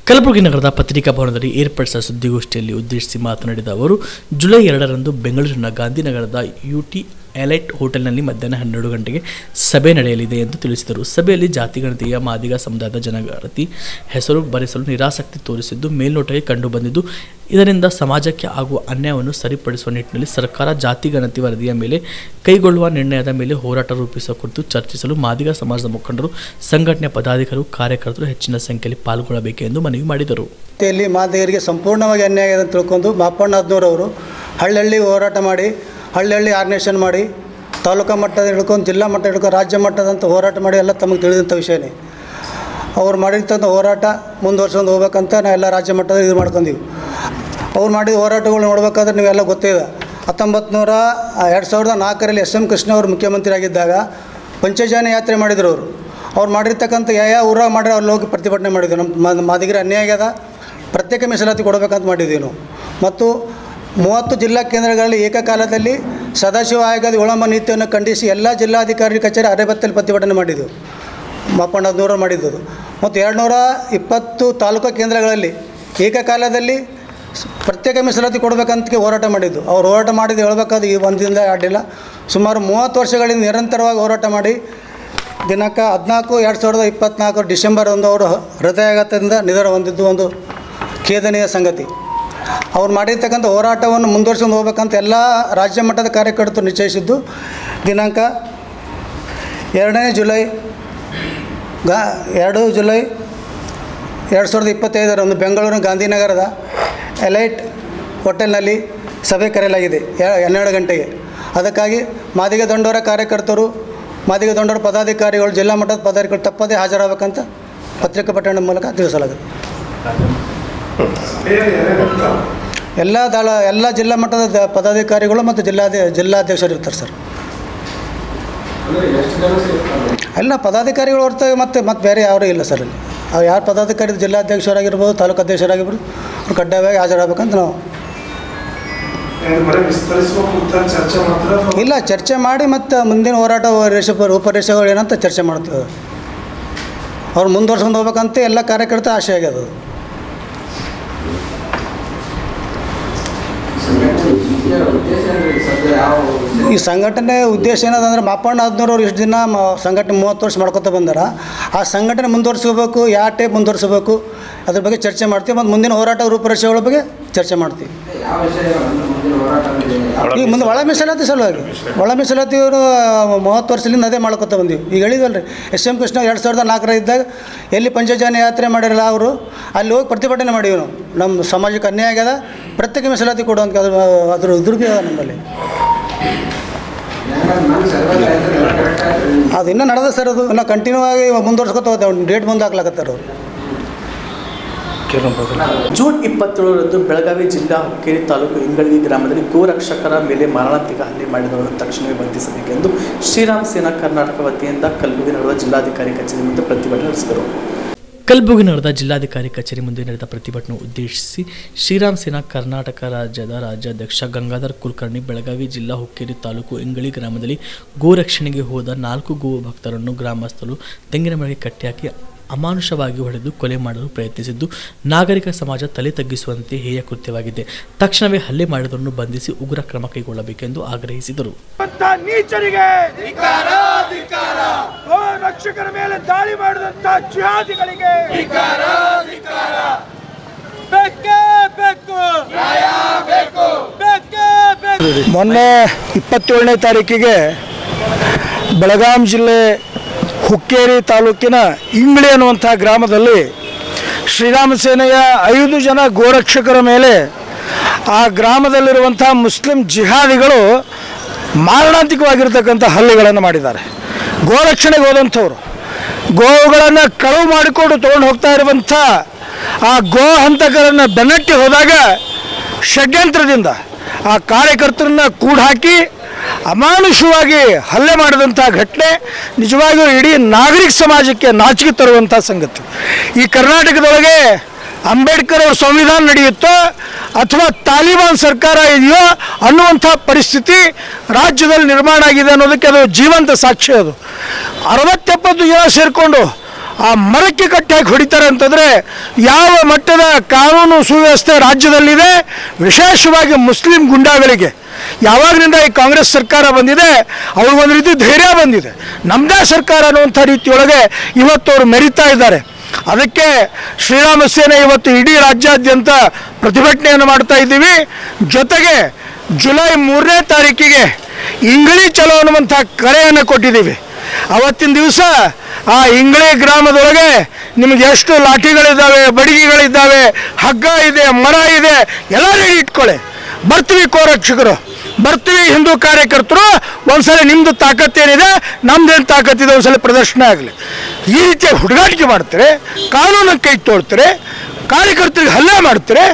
S6: ಕಲಬುರಗಿ ನಗರದ ಪತ್ರಿಕಾ ಭವನದಲ್ಲಿ ಏರ್ಪಡಿಸಿದ ಸುದ್ದಿಗೋಷ್ಠಿಯಲ್ಲಿ ಉದ್ದೇಶಿಸಿ ಮಾತನಾಡಿದ ಅವರು ಜುಲೈ 2ರಂದು ಬೆಂಗಳೂರಿನ ಗಾಂಧಿನಗರದ UT ಎಲೈಟ್ ಹೋಟೆಲ್ನಲ್ಲಿ ಮಧ್ಯಾಹ್ನ 12 ಗಂಟೆಗೆ ಸಭೆ ನಡೆಯಲಿದೆ ಎಂದು ತಿಳಿಸಿದರು. ಸಭೆಯಲ್ಲಿ ಜಾತಿ ಗಣತಿಯ ಮಾದಿಗ ಸಮುದಾಯದ ಜನಗಣತಿ ಹೆಸರು ಬರೆಸಲು ನಿರಾಸಕ್ತಿ ತೋರಿಸಿದ್ದು ಮೇಲ್ನೋಟಕ್ಕೆ ಕಂಡುಬಂದಿದ್ದು, ಇದರಿಂದ ಸಮಾಜಕ್ಕೆ ಆಗುವ ಅನ್ಯಾಯವನ್ನು ಸರಿಪಡಿಸುವ ನಿಟ್ಟಿನಲ್ಲಿ ಸರ್ಕಾರ ಜಾತಿ ಗಣತಿ ವರದಿಯ ಮೇಲೆ ಕೈಗೊಳ್ಳುವ ನಿರ್ಣಯದ ಮೇಲೆ ಹೋರಾಟ ರೂಪಿಸುವ ಕುರಿತು ಚರ್ಚಿಸಲು ಮಾದಿಗ ಸಮಾಜದ ಮುಖಂಡರು, ಸಂಘಟನೆಯ ಪದಾಧಿಕಾರಿಗಳು, ಕಾರ್ಯಕರ್ತರು ಹೆಚ್ಚಿನ ಸಂಖ್ಯೆಯಲ್ಲಿ ಪಾಲ್ಗೊಳ್ಳಬೇಕೆಂದು ಮನವಿ ಮಾಡಿದರು.
S7: ಮಾದಿಗರಿಗೆ ಸಂಪೂರ್ಣವಾಗಿ ಅನ್ಯಾಯ ಅಂತ ತಿಳ್ಕೊಂಡು ಮಾಪಣ್ಣ ಹದ್ನೂರ್ ಅವರು ಹಳ್ಳಿ ಹೋರಾಟ ಮಾಡಿ, ಹಳ್ಳಿ ಆರ್ಗನೈಸೇಷನ್ ಮಾಡಿ, ತಾಲೂಕಾ ಮಟ್ಟದ ಹಿಡ್ಕೊಂಡು ಜಿಲ್ಲಾ ಮಟ್ಟ ಹಿಡ್ಕೊಂಡು ರಾಜ್ಯ ಮಟ್ಟದಂತ ಹೋರಾಟ ಮಾಡಿ ಎಲ್ಲ ತಮಗೆ ತಿಳಿದಂಥ ವಿಷಯನೇ. ಅವ್ರು ಮಾಡಿರ್ತಂಥ ಹೋರಾಟ ಮುಂದುವರ್ಸ್ಕೊಂಡು ಹೋಗ್ಬೇಕಂತ ನಾವು ಎಲ್ಲ ರಾಜ್ಯ ಮಟ್ಟದ ಇದು ಮಾಡ್ಕೊಂಡೀವಿ. ಅವ್ರು ಮಾಡಿದ ಹೋರಾಟಗಳು ನೋಡ್ಬೇಕಾದ್ರೆ ನೀವೆಲ್ಲ ಗೊತ್ತಿದೆ. 2004ರಲ್ಲಿ SM ಕೃಷ್ಣ ಅವರು ಮುಖ್ಯಮಂತ್ರಿ ಆಗಿದ್ದಾಗ ಪಂಚಜನ್ಯ ಯಾತ್ರೆ ಮಾಡಿದರು. ಅವ್ರು ಮಾಡಿರ್ತಕ್ಕಂಥ ಯಾವ ಊರಾಗ ಮಾಡ್ರೆ ಅಲ್ಲಿ ಹೋಗಿ ಪ್ರತಿಭಟನೆ ಮಾಡಿದ್ವಿ. ನಮ್ಮ ಮಾದಿಗರ ಅನ್ಯಾಯ ಆಗ್ಯದ, ಪ್ರತ್ಯೇಕ ಮೀಸಲಾತಿ ಕೊಡಬೇಕಂತ ಮಾಡಿದ್ವಿ ನಾವು. ಮತ್ತು 30 ಜಿಲ್ಲಾ ಕೇಂದ್ರಗಳಲ್ಲಿ ಏಕಕಾಲದಲ್ಲಿ ಸದಾಶಿವ ಆಯೋಗದ ವಿಳಂಬ ನೀತಿಯನ್ನು ಖಂಡಿಸಿ ಎಲ್ಲ ಜಿಲ್ಲಾಧಿಕಾರಿ ಕಚೇರಿ ಅರೆಬತ್ತಲ್ಲಿ ಪ್ರತಿಭಟನೆ ಮಾಡಿದ್ದೆವು. ಮಾಪಣ್ಣ 10 ಮಾಡಿದ್ದು. ಮತ್ತು 220 ತಾಲೂಕು ಕೇಂದ್ರಗಳಲ್ಲಿ ಏಕಕಾಲದಲ್ಲಿ ಪ್ರತ್ಯೇಕ ಮೀಸಲಾತಿ ಕೊಡಬೇಕಂತ ಹೋರಾಟ ಮಾಡಿದ್ದು. ಅವ್ರು ಹೋರಾಟ ಮಾಡಿದ್ದು ಹೇಳ್ಬೇಕಾದ್ರೆ ಈ ಒಂದಿಂದ ಅಡ್ಡಿಲ್ಲ, ಸುಮಾರು 30 ವರ್ಷಗಳಿಂದ ನಿರಂತರವಾಗಿ ಹೋರಾಟ ಮಾಡಿ ದಿನಾಂಕ 14/2024 ಡಿಸೆಂಬರ್ 1 ಅವರು ಹೃದಯಾಘಾತದಿಂದ ನಿಧನ ಹೊಂದಿದ್ದು ಒಂದು ಖೇದನೀಯ ಸಂಗತಿ. ಅವ್ರು ಮಾಡಿರ್ತಕ್ಕಂಥ ಹೋರಾಟವನ್ನು ಮುಂದುವರ್ಸ್ಕೊಂಡು ಹೋಗ್ಬೇಕಂತ ಎಲ್ಲ ರಾಜ್ಯ ಮಟ್ಟದ ಕಾರ್ಯಕರ್ತರು ನಿಶ್ಚಯಿಸಿದ್ದು ದಿನಾಂಕ 2 ಜುಲೈ 2025 ಬೆಂಗಳೂರಿನ ಗಾಂಧಿನಗರದ ಎಲೈಟ್ ಹೋಟೆಲ್ನಲ್ಲಿ ಸಭೆ ಕರೆಯಲಾಗಿದೆ 12 ಗಂಟೆಗೆ. ಅದಕ್ಕಾಗಿ ಮಾದಿಗ ದಂಡೋರ ಕಾರ್ಯಕರ್ತರು, ಮಾದಿಗ ದಂಡೋರ ಪದಾಧಿಕಾರಿಗಳು, ಜಿಲ್ಲಾ ಮಟ್ಟದ ಪದಾಧಿಕಾರಿಗಳು ತಪ್ಪದೇ ಹಾಜರಾಗಬೇಕಂತ ಪತ್ರಿಕಾ ಪ್ರಕಟಣೆ ಮೂಲಕ ತಿಳಿಸಲಾಗಿದೆ. ಎಲ್ಲ ಜಿಲ್ಲಾ ಮಟ್ಟದ ಪದಾಧಿಕಾರಿಗಳು ಮತ್ತು ಜಿಲ್ಲಾಧ್ಯಕ್ಷರು ಇರ್ತಾರೆ ಸರ್. ಎಲ್ಲ ಪದಾಧಿಕಾರಿಗಳು ಹೊರತಾಗಿ ಮತ್ತೆ ಬೇರೆ ಯಾರೂ ಇಲ್ಲ ಸರ್ ಅಲ್ಲಿ. ಅವ್ರು ಯಾರು ಪದಾಧಿಕಾರಿ ಜಿಲ್ಲಾಧ್ಯಕ್ಷರಾಗಿರ್ಬೋದು, ತಾಲೂಕು ಅಧ್ಯಕ್ಷರಾಗಿರ್ಬೋದು, ಅವ್ರು ಕಡ್ಡಾಯವಾಗಿ ಹಾಜರಾಗಬೇಕಂತ ನಾವು ಇಲ್ಲ ಚರ್ಚೆ ಮಾಡಿ ಮತ್ತು ಮುಂದಿನ ಹೋರಾಟ ರೂಪರೇಷೆಗಳು ಏನಂತ ಚರ್ಚೆ ಮಾಡ್ತೀವಿ. ಅವ್ರು ಮುಂದುವರ್ಸ್ಕೊಂಡು ಹೋಗ್ಬೇಕಂತ ಎಲ್ಲ ಕಾರ್ಯಕರ್ತರ ಆಶೆ ಆಗ್ಯದ. ಈ ಸಂಘಟನೆ ಉದ್ದೇಶ ಏನದಂದ್ರೆ ಮಾಪಣ್ಣ 10 ಅವ್ರು ಇಷ್ಟು ದಿನ ಸಂಘಟನೆ 30 ವರ್ಷ ಮಾಡ್ಕೊತ ಬಂದಾರ. ಆ ಸಂಘಟನೆ ಮುಂದುವರ್ಸ್ಕೋಬೇಕು, ಯಾವ ಟೈಪ್ ಮುಂದುವರ್ಸ್ಬೇಕು ಅದ್ರ ಬಗ್ಗೆ ಚರ್ಚೆ ಮಾಡ್ತೀವಿ. ಮತ್ತು ಮುಂದಿನ ಹೋರಾಟ ರೂಪರೇಷೆಗಳ ಬಗ್ಗೆ ಚರ್ಚೆ ಮಾಡ್ತೀವಿ. ಈಗ ಮುಂದೆ ಒಳ ಮೀಸಲಾತಿ ಸಲುವಾಗಿ ಒಳ ಮೀಸಲಾತಿ ಇವರು 30 ವರ್ಷದಿಂದ ಅದೇ ಮಾಡ್ಕೊತ ಬಂದೀವಿ. ಈಗ ಹೇಳಿದ್ವಲ್ರಿ SM ಕೃಷ್ಣ 2004 ಇದ್ದಾಗ ಎಲ್ಲಿ ಪಂಚಜಾನ ಯಾತ್ರೆ ಮಾಡಿರಲ್ಲ ಅವರು ಅಲ್ಲಿ ಹೋಗಿ ಪ್ರತಿಭಟನೆ ಮಾಡೀವಿ ನಾವು. ನಮ್ಮ ಸಮಾಜಕ್ಕೆ ಅನ್ಯಾಯ ಆಗ್ಯದ, ಪ್ರತ್ಯೇಕ ಮೀಸಲಾತಿ ಕೊಡುವಂಥ ಅದ್ರ ದುರ್ಬಿ ನಮ್ಮಲ್ಲಿ ಅದು ಇನ್ನೂ ನಡೆದ ಸರ್. ಅದು ಇನ್ನೂ ಕಂಟಿನ್ಯೂ ಆಗಿ ಮುಂದುವರ್ಸ್ಕೊತ ಹೋಗ್ತೇವೆ. ಡೇಟ್ ಮುಂದೆ ಹಾಕ್ಲಾಕತ್ತಾರ ಅವರು.
S5: ಜೂನ್ 27ರಂದು ಬೆಳಗಾವಿ ಜಿಲ್ಲಾ ಹುಕ್ಕೇರಿ ತಾಲೂಕು ಇಂಗಳಗಿ ಗ್ರಾಮದಲ್ಲಿ ಗೋರಕ್ಷಕರ ಮೇಲೆ ಮಾರಣಾಂತಿಕ ಹಲ್ಲೆ ಮಾಡಿದವರನ್ನು ತಕ್ಷಣವೇ ಬಂಧಿಸಬೇಕೆಂದು ಶ್ರೀರಾಮ್ ಸೇನಾ ಕರ್ನಾಟಕ ವತಿಯಿಂದ ಕಲಬುರಗಿ ನಡೆದ ಜಿಲ್ಲಾಧಿಕಾರಿ ಕಚೇರಿ ಮುಂದೆ ಪ್ರತಿಭಟನೆ ನಡೆಸಿದರು.
S6: ಕಲಬುರಗಿ ನಡೆದ ಜಿಲ್ಲಾಧಿಕಾರಿ ಕಚೇರಿ ಮುಂದೆ ನಡೆದ ಪ್ರತಿಭಟನೆ ಉದ್ದೇಶಿಸಿ ಶ್ರೀರಾಮ್ ಸೇನಾ ಕರ್ನಾಟಕ ರಾಜ್ಯದ ರಾಜ್ಯಾಧ್ಯಕ್ಷ ಗಂಗಾಧರ್ ಕುಲಕರ್ಣಿ ಬೆಳಗಾವಿ ಜಿಲ್ಲಾ ಹುಕ್ಕೇರಿ ತಾಲೂಕು ಇಂಗಳಿ ಗ್ರಾಮದಲ್ಲಿ ಗೋರಕ್ಷಣೆಗೆ ಹೋದ 4 ಗೋ ಭಕ್ತರನ್ನು ಗ್ರಾಮಸ್ಥರು ತೆಂಗಿನ ಮರಕ್ಕೆ ಕಟ್ಟಿಹಾಕಿ ಅಮಾನುಷವಾಗಿ ಹೊಡೆದು ಕೊಲೆ ಮಾಡಲು ಪ್ರಯತ್ನಿಸಿದ್ದು ನಾಗರಿಕ ಸಮಾಜ ತಲೆ ತಗ್ಗಿಸುವಂತೆ ಹೇಯ ಕೃತ್ಯವಾಗಿದೆ. ತಕ್ಷಣವೇ ಹಲ್ಲೆ ಮಾಡಿದವರನ್ನು ಬಂಧಿಸಿ ಉಗ್ರ ಕ್ರಮ ಕೈಗೊಳ್ಳಬೇಕೆಂದು ಆಗ್ರಹಿಸಿದರು.
S8: ರಕ್ಷಕರ ಮೇಲೆ ದಾಳಿ ಮಾಡಿದಂತ ಜಿಹಾದಿಗಳಿಗೆ ಮೊನ್ನೆ 27ನೇ ತಾರೀಕಿಗೆ ಬೆಳಗಾಂ ಜಿಲ್ಲೆ ಹುಕ್ಕೇರಿ ತಾಲೂಕಿನ ಇಂಗ್ಳಿ ಅನ್ನುವಂಥ ಗ್ರಾಮದಲ್ಲಿ ಶ್ರೀರಾಮ ಸೇನೆಯ 5 ಜನ ಗೋರಕ್ಷಕರ ಮೇಲೆ ಆ ಗ್ರಾಮದಲ್ಲಿರುವಂಥ ಮುಸ್ಲಿಂ ಜಿಹಾದಿಗಳು ಮಾರಣಾಂತಿಕವಾಗಿರ್ತಕ್ಕಂಥ ಹಲ್ಲೆಗಳನ್ನು ಮಾಡಿದ್ದಾರೆ. ಗೋರಕ್ಷಣೆಗೆ ಹೋದಂಥವ್ರು ಗೋವುಗಳನ್ನು ಕಳವು ಮಾಡಿಕೊಂಡು ತೊಗೊಂಡು ಹೋಗ್ತಾ ಇರುವಂಥ ಆ ಗೋ ಹಂತಕರನ್ನು ಬೆನ್ನಟ್ಟಿ ಹೋದಾಗ ಷಡ್ಯಂತ್ರದಿಂದ ಆ ಕಾರ್ಯಕರ್ತರನ್ನ ಕೂಡಾಕಿ ಅಮಾನುಷವಾಗಿ ಹಲ್ಲೆ ಮಾಡಿದಂಥ ಘಟನೆ ನಿಜವಾಗಿಯೂ ಇಡೀ ನಾಗರಿಕ ಸಮಾಜಕ್ಕೆ ನಾಚಿಕೆ ತರುವಂಥ ಸಂಗತಿ. ಈ ಕರ್ನಾಟಕದೊಳಗೆ ಅಂಬೇಡ್ಕರ್ ಅವ್ರ ಸಂವಿಧಾನ ನಡೆಯುತ್ತೋ ಅಥವಾ ತಾಲಿಬಾನ್ ಸರ್ಕಾರ ಇದೆಯೋ ಅನ್ನುವಂಥ ಪರಿಸ್ಥಿತಿ ರಾಜ್ಯದಲ್ಲಿ ನಿರ್ಮಾಣ ಆಗಿದೆ ಅನ್ನೋದಕ್ಕೆ ಅದು ಜೀವಂತ ಸಾಕ್ಷಿ. ಅದು 60-70 ಜನ ಸೇರಿಕೊಂಡು ಆ ಮರಕ್ಕೆ ಕಟ್ಟಾಕಿ ಹೊಡಿತಾರೆ ಅಂತಂದರೆ ಯಾವ ಮಟ್ಟದ ಕಾನೂನು ಸುವ್ಯವಸ್ಥೆ ರಾಜ್ಯದಲ್ಲಿದೆ. ವಿಶೇಷವಾಗಿ ಮುಸ್ಲಿಂ ಗುಂಡಾಗಳಿಗೆ ಯಾವಾಗಲಿಂದ ಈ ಕಾಂಗ್ರೆಸ್ ಸರ್ಕಾರ ಬಂದಿದೆ ಅವ್ರಿಗೊಂದು ರೀತಿ ಧೈರ್ಯ ಬಂದಿದೆ. ನಮ್ಮದೇ ಸರ್ಕಾರ ಅನ್ನುವಂಥ ರೀತಿಯೊಳಗೆ ಇವತ್ತು ಅವರು ಮೆರಿತಾ ಇದ್ದಾರೆ. ಅದಕ್ಕೆ ಶ್ರೀರಾಮ ಸೇನೆ ಇವತ್ತು ಇಡೀ ರಾಜ್ಯಾದ್ಯಂತ ಪ್ರತಿಭಟನೆಯನ್ನು ಮಾಡ್ತಾ ಇದ್ದೀವಿ. ಜೊತೆಗೆ ಜುಲೈ 3ನೇ ತಾರೀಕಿಗೆ ಇಂಗಳಿ ಚಲೋ ಅನ್ನುವಂಥ ಕರೆಯನ್ನು ಕೊಟ್ಟಿದ್ದೀವಿ. ಅವತ್ತಿನ ದಿವಸ ಆ ಇಂಗಳಿ ಗ್ರಾಮದೊಳಗೆ ನಿಮಗೆ ಎಷ್ಟು ಲಾಠಿಗಳಿದ್ದಾವೆ, ಬಡಿಗೆಗಳಿದ್ದಾವೆ, ಹಗ್ಗ ಇದೆ, ಮರ ಇದೆ, ಎಲ್ಲ ರೆಡಿ ಇಟ್ಕೊಳ್ಳಿ. ಬರ್ತೀವಿ ಗೋರಕ್ಷಕರು, ಬರ್ತೀವಿ ಹಿಂದೂ ಕಾರ್ಯಕರ್ತರು. ಒಂದ್ಸಲ ನಿಮ್ಮದು ತಾಕತ್ತೇನಿದೆ, ನಮ್ದೇನು ತಾಕತ್ತಿದೆ ಒಂದ್ಸಲ ಪ್ರದರ್ಶನ ಆಗಲಿ. ಈ ರೀತಿಯ ಹುಡುಗಾಟಿಕೆ ಮಾಡ್ತಾರೆ, ಕಾನೂನನ್ನು ಕೈ ತೊಳ್ತಾರೆ. ಕಾರ್ಯಕರ್ತರಿಗೆ ಹಲ್ಲೆ ಮಾಡ್ತಾರೆ,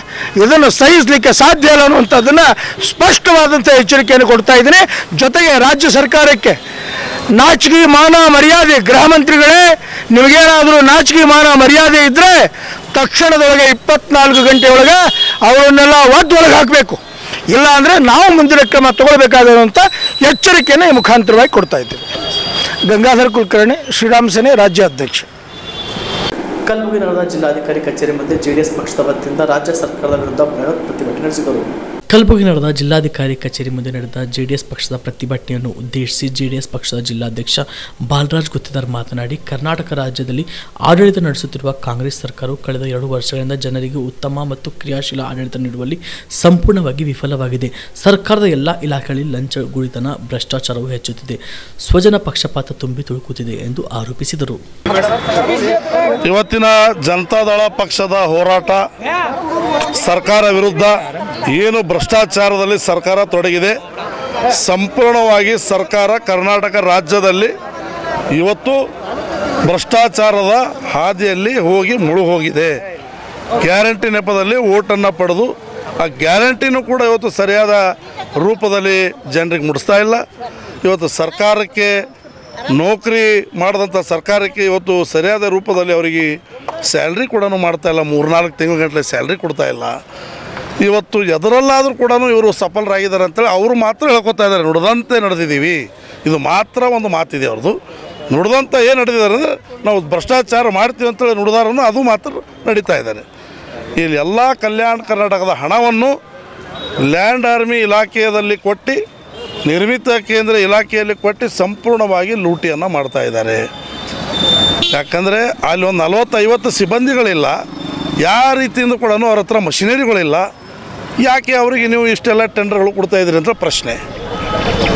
S8: ಇದನ್ನು ಸಹಿಸಲಿಕ್ಕೆ ಸಾಧ್ಯ ಇಲ್ಲ ಅನ್ನುವಂಥದ್ದನ್ನು ಸ್ಪಷ್ಟವಾದಂಥ ಎಚ್ಚರಿಕೆಯನ್ನು ಕೊಡ್ತಾ ಇದ್ದೀನಿ. ಜೊತೆಗೆ ರಾಜ್ಯ ಸರ್ಕಾರಕ್ಕೆ ನಾಚಿಕೆ ಮಾನ ಮರ್ಯಾದೆ, ಗೃಹ ಮಂತ್ರಿಗಳೇ ನಿಮಗೇನಾದರೂ ನಾಚಿಕೆ ಮಾನ ಮರ್ಯಾದೆ ಇದ್ದರೆ ತಕ್ಷಣದೊಳಗೆ 24 ಗಂಟೆ ಒಳಗೆ ಅವರನ್ನೆಲ್ಲ ಒಳಗೆ ಹಾಕಬೇಕು, ಇಲ್ಲ ಅಂದರೆ ನಾವು ಮುಂದಿನ ಕ್ರಮ ತಗೊಳ್ಬೇಕಾದಂಥ ಎಚ್ಚರಿಕೆಯನ್ನು ಈ ಮುಖಾಂತರವಾಗಿ ಕೊಡ್ತಾ ಇದ್ದೀವಿ. ಗಂಗಾಧರ ಕುಲಕರ್ಣಿ, ಶ್ರೀರಾಮ್ ಸೇನೆ ರಾಜ್ಯಾಧ್ಯಕ್ಷ.
S5: ಕಲಬುರಗಿ ನಗರದ ಜಿಲ್ಲಾಧಿಕಾರಿ ಕಚೇರಿ ಮುಂದೆ ಜೆಡಿಎಸ್ ಪಕ್ಷದ ವತಿಯಿಂದ ರಾಜ್ಯ ಸರ್ಕಾರದ ವಿರುದ್ಧ ಬೃಹತ್ ಪ್ರತಿಭಟನೆ ನಡೆಸಿದರು.
S6: ಕಲಬುರಗಿ ನಗರದ ಜಿಲ್ಲಾಧಿಕಾರಿ ಕಚೇರಿ ಮುಂದೆ ನಡೆದ ಜೆಡಿಎಸ್ ಪಕ್ಷದ ಪ್ರತಿಭಟನೆಯನ್ನು ಉದ್ದೇಶಿಸಿ ಜೆಡಿಎಸ್ ಪಕ್ಷದ ಜಿಲ್ಲಾಧ್ಯಕ್ಷ ಬಾಲರಾಜ್ ಗುತ್ತೇದಾರ್ ಮಾತನಾಡಿ, ಕರ್ನಾಟಕ ರಾಜ್ಯದಲ್ಲಿ ಆಡಳಿತ ನಡೆಸುತ್ತಿರುವ ಕಾಂಗ್ರೆಸ್ ಸರ್ಕಾರವು ಕಳೆದ 2 ವರ್ಷಗಳಿಂದ ಜನರಿಗೆ ಉತ್ತಮ ಮತ್ತು ಕ್ರಿಯಾಶೀಲ ಆಡಳಿತ ನೀಡುವಲ್ಲಿ ಸಂಪೂರ್ಣವಾಗಿ ವಿಫಲವಾಗಿದೆ. ಸರ್ಕಾರದ ಎಲ್ಲ ಇಲಾಖೆಗಳಲ್ಲಿ ಲಂಚ, ಗುಳಿತನ, ಭ್ರಷ್ಟಾಚಾರವು ಹೆಚ್ಚುತ್ತಿದೆ, ಸ್ವಜನ ಪಕ್ಷಪಾತ ತುಂಬಿ ತುಳುಕುತ್ತಿದೆ ಎಂದು ಆರೋಪಿಸಿದರು.
S9: ಇವತ್ತಿನ ಜನತಾದಳ ಪಕ್ಷದ ಹೋರಾಟ ಸರ್ಕಾರ ವಿರುದ್ಧ ಏನು ಭ್ರಷ್ಟಾಚಾರದಲ್ಲಿ ಸರ್ಕಾರ ತೊಡಗಿದೆ, ಸಂಪೂರ್ಣವಾಗಿ ಸರ್ಕಾರ ಕರ್ನಾಟಕ ರಾಜ್ಯದಲ್ಲಿ ಇವತ್ತು ಭ್ರಷ್ಟಾಚಾರದ ಹಾದಿಯಲ್ಲಿ ಹೋಗಿ ಮುಳುಗೋಗಿದೆ. ಗ್ಯಾರಂಟಿ ನೆಪದಲ್ಲಿ ಓಟನ್ನು ಪಡೆದು ಆ ಗ್ಯಾರಂಟಿನೂ ಕೂಡ ಇವತ್ತು ಸರಿಯಾದ ರೂಪದಲ್ಲಿ ಜನರಿಗೆ ಮುಟ್ಟಿಸ್ತಾ ಇಲ್ಲ. ಇವತ್ತು ಸರ್ಕಾರಕ್ಕೆ ನೌಕರಿ ಮಾಡಿದಂಥ ಸರ್ಕಾರಕ್ಕೆ ಇವತ್ತು ಸರಿಯಾದ ರೂಪದಲ್ಲಿ ಅವರಿಗೆ ಸ್ಯಾಲ್ರಿ ಕೂಡ ಮಾಡ್ತಾಯಿಲ್ಲ, 3-4 ತಿಂಗಳ ಗಂಟಲೆ ಸ್ಯಾಲ್ರಿ ಕೊಡ್ತಾ ಇಲ್ಲ. ಇವತ್ತು ಎದರಲ್ಲಾದರೂ ಕೂಡ ಇವರು ಸಫಲರಾಗಿದ್ದಾರೆ ಅಂತೇಳಿ ಅವರು ಮಾತ್ರ ಹೇಳ್ಕೊತಾ ಇದ್ದಾರೆ, ನುಡಿದಂತೆ ನಡೆದಿದ್ದೀವಿ. ಇದು ಮಾತ್ರ ಒಂದು ಮಾತಿದೆ ಅವ್ರದ್ದು. ನುಡಿದಂಥ ಏನು ನಡೆದಿದ್ದಾರೆ ಅಂದರೆ ನಾವು ಭ್ರಷ್ಟಾಚಾರ ಮಾಡ್ತೀವಿ ಅಂತೇಳಿ ನುಡಿದಾರನ್ನು ಅದು ಮಾತ್ರ ನಡೀತಾ ಇದ್ದಾರೆ. ಇಲ್ಲಿ ಎಲ್ಲ ಕಲ್ಯಾಣ ಕರ್ನಾಟಕದ ಹಣವನ್ನು ಲ್ಯಾಂಡ್ ಆರ್ಮಿ ಇಲಾಖೆಯಲ್ಲಿ ಕೊಟ್ಟು, ನಿರ್ಮಿತ ಕೇಂದ್ರ ಇಲಾಖೆಯಲ್ಲಿ ಕೊಟ್ಟು ಸಂಪೂರ್ಣವಾಗಿ ಲೂಟಿಯನ್ನು ಮಾಡ್ತಾ ಇದ್ದಾರೆ. ಯಾಕಂದರೆ ಅಲ್ಲಿ ಒಂದು 40-50 ಸಿಬ್ಬಂದಿಗಳಿಲ್ಲ, ಯಾವ ರೀತಿಯಿಂದ ಕೂಡ ಅವ್ರ ಹತ್ರ ಮಷಿನರಿಗಳಿಲ್ಲ. ಯಾಕೆ ಅವರಿಗೆ ನೀವು ಇಷ್ಟೆಲ್ಲ ಟೆಂಡರ್ಗಳು ಕೊಡ್ತಾಯಿದ್ದೀರಿ ಅಂತ ಪ್ರಶ್ನೆ.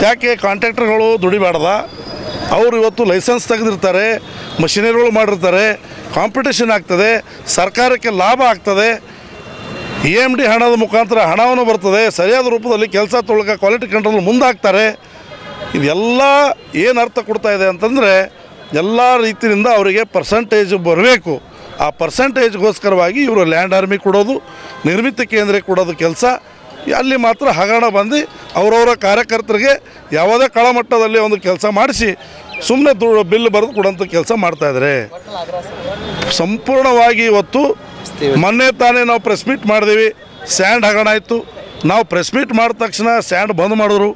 S9: ಯಾಕೆ ಕಾಂಟ್ರಾಕ್ಟರ್ಗಳು ದುಡಿಬಾರ್ದ? ಅವರು ಇವತ್ತು ಲೈಸೆನ್ಸ್ ತೆಗೆದಿರ್ತಾರೆ, ಮಷಿನರಿಗಳು ಮಾಡಿರ್ತಾರೆ, ಕಾಂಪಿಟೇಷನ್ ಆಗ್ತದೆ, ಸರ್ಕಾರಕ್ಕೆ ಲಾಭ ಆಗ್ತದೆ, EMD ಹಣದ ಮುಖಾಂತರ ಹಣವನ್ನು ಬರ್ತದೆ, ಸರಿಯಾದ ರೂಪದಲ್ಲಿ ಕೆಲಸ ತೊಳಕ ಕ್ವಾಲಿಟಿ ಕಂಟ್ರೋಲ್ ಮುಂದಾಗ್ತಾರೆ. ಇದೆಲ್ಲ ಏನು ಅರ್ಥ ಕೊಡ್ತಾ ಇದೆ ಅಂತಂದರೆ ಎಲ್ಲ ರೀತಿಯಿಂದ ಅವರಿಗೆ ಪರ್ಸಂಟೇಜ್ ಬರಬೇಕು. ಆ ಪರ್ಸಂಟೇಜ್ಗೋಸ್ಕರವಾಗಿ ಇವರು ಲ್ಯಾಂಡ್ ಆರ್ಮಿ ಕೊಡೋದು, ನಿರ್ಮಿತ ಕೇಂದ್ರ ಕೊಡೋದು ಕೆಲಸ. ಅಲ್ಲಿ ಮಾತ್ರ ಹಗರಣ ಬಂದು ಅವರವರ ಕಾರ್ಯಕರ್ತರಿಗೆ ಯಾವುದೇ ಕಳಮಟ್ಟದಲ್ಲಿ ಒಂದು ಕೆಲಸ ಮಾಡಿಸಿ ಸುಮ್ಮನೆ ಬಿಲ್ ಬರೆದು ಕೊಡೋಂಥ ಕೆಲಸ ಮಾಡ್ತಾಯಿದ್ದಾರೆ. ಸಂಪೂರ್ಣವಾಗಿ ಇವತ್ತು ಮೊನ್ನೆ ತಾನೇ ನಾವು ಪ್ರೆಸ್ ಮೀಟ್ ಮಾಡಿದೀವಿ, ಸ್ಯಾಂಡ್ ಹಗರಣ ಆಯಿತು. ನಾವು ಪ್ರೆಸ್ ಮೀಟ್ ಮಾಡಿದ ತಕ್ಷಣ ಸ್ಯಾಂಡ್ ಬಂದ್ ಮಾಡಿದ್ರು.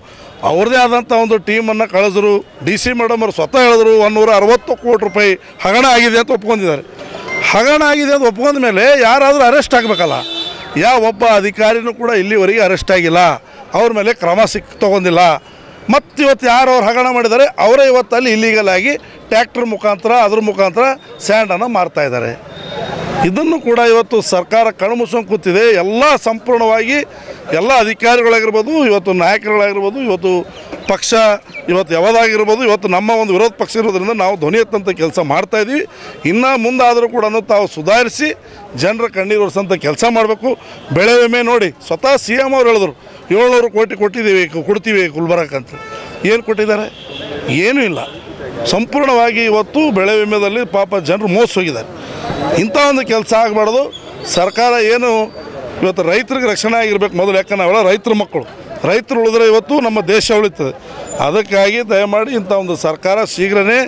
S9: ಅವ್ರದ್ದೇ ಆದಂಥ ಒಂದು ಟೀಮನ್ನು ಕಳಿಸಿದ್ರು. DC ಮೇಡಮ್ ಅವರು ಸ್ವತಃ ಹೇಳಿದ್ರು 160 ಕೋಟಿ ರೂಪಾಯಿ ಹಗರಣ ಆಗಿದೆ ಅಂತ ಒಪ್ಕೊಂಡಿದ್ದಾರೆ. ಹಗರಣ ಆಗಿದೆ ಅಂತ ಒಪ್ಕೊಂಡ ಮೇಲೆ ಯಾರಾದರೂ ಅರೆಸ್ಟ್ ಆಗಬೇಕಲ್ಲ. ಯಾವ ಒಬ್ಬ ಅಧಿಕಾರಿನೂ ಕೂಡ ಇಲ್ಲಿವರೆಗೆ ಅರೆಸ್ಟ್ ಆಗಿಲ್ಲ, ಅವ್ರ ಮೇಲೆ ಕ್ರಮ ತೊಗೊಂಡಿಲ್ಲ. ಮತ್ತು ಇವತ್ತು ಯಾರು ಅವ್ರು ಹಗರಣ ಮಾಡಿದ್ದಾರೆ ಅವರೇ ಇವತ್ತು ಅಲ್ಲಿ ಇಲ್ಲೀಗಲ್ ಆಗಿ ಟ್ಯಾಕ್ಟರ್ ಮುಖಾಂತರ ಅದ್ರ ಮುಖಾಂತರ ಸ್ಯಾಂಡನ್ನು ಮಾರ್ತಾಯಿದ್ದಾರೆ. ಇದನ್ನು ಕೂಡ ಇವತ್ತು ಸರ್ಕಾರ ಕಣ್ಮುಚ್ಕೊಂಡು ಕೂತಿದೆ. ಎಲ್ಲ ಸಂಪೂರ್ಣವಾಗಿ ಎಲ್ಲ ಅಧಿಕಾರಿಗಳಾಗಿರ್ಬೋದು, ಇವತ್ತು ನಾಯಕರುಗಳಾಗಿರ್ಬೋದು, ಇವತ್ತು ಪಕ್ಷ ಇವತ್ತು ಯಾವುದಾಗಿರ್ಬೋದು, ಇವತ್ತು ನಮ್ಮ ಒಂದು ವಿರೋಧ ಪಕ್ಷ ಇರೋದ್ರಿಂದ ನಾವು ಧ್ವನಿ ಎತ್ತಂಥ ಕೆಲಸ ಮಾಡ್ತಾಯಿದ್ದೀವಿ. ಇನ್ನು ಮುಂದಾದರೂ ಕೂಡ ತಾವು ಸುಧಾರಿಸಿ ಜನರ ಕಣ್ಣೀರು ಒರೆಸೋಂಥ ಕೆಲಸ ಮಾಡಬೇಕು. ಬೆಳೆ ವಿಮೆ ನೋಡಿ, ಸ್ವತಃ CM ಅವ್ರು ಹೇಳಿದ್ರು 700 ಕೋಟಿ ಕೊಡ್ತೀವಿ ಗುಲ್ಬರ್ಗಕ್ಕೆ ಅಂತ. ಏನು ಕೊಟ್ಟಿದ್ದಾರೆ? ಏನೂ ಇಲ್ಲ. ಸಂಪೂರ್ಣವಾಗಿ ಇವತ್ತು ಬೆಳೆ ವಿಮೆದಲ್ಲಿ ಪಾಪ ಜನರು ಮೋಸ ಹೋಗಿದ್ದಾರೆ. ಇಂಥ ಒಂದು ಕೆಲಸ ಆಗಬಾರ್ದು. ಸರ್ಕಾರ ಏನು ಇವತ್ತು ರೈತರಿಗೆ ರಕ್ಷಣೆ ಆಗಿರ್ಬೇಕು ಮೊದಲು. ಯಾಕಂದ್ರೆ ನಾವೆಲ್ಲ ರೈತರ ಮಕ್ಕಳು, ರೈತರು ಉಳಿದ್ರೆ ಇವತ್ತು ನಮ್ಮ ದೇಶ ಉಳಿತದೆ. ಅದಕ್ಕಾಗಿ ದಯಮಾಡಿ ಇಂಥ ಒಂದು ಸರ್ಕಾರ ಶೀಘ್ರವೇ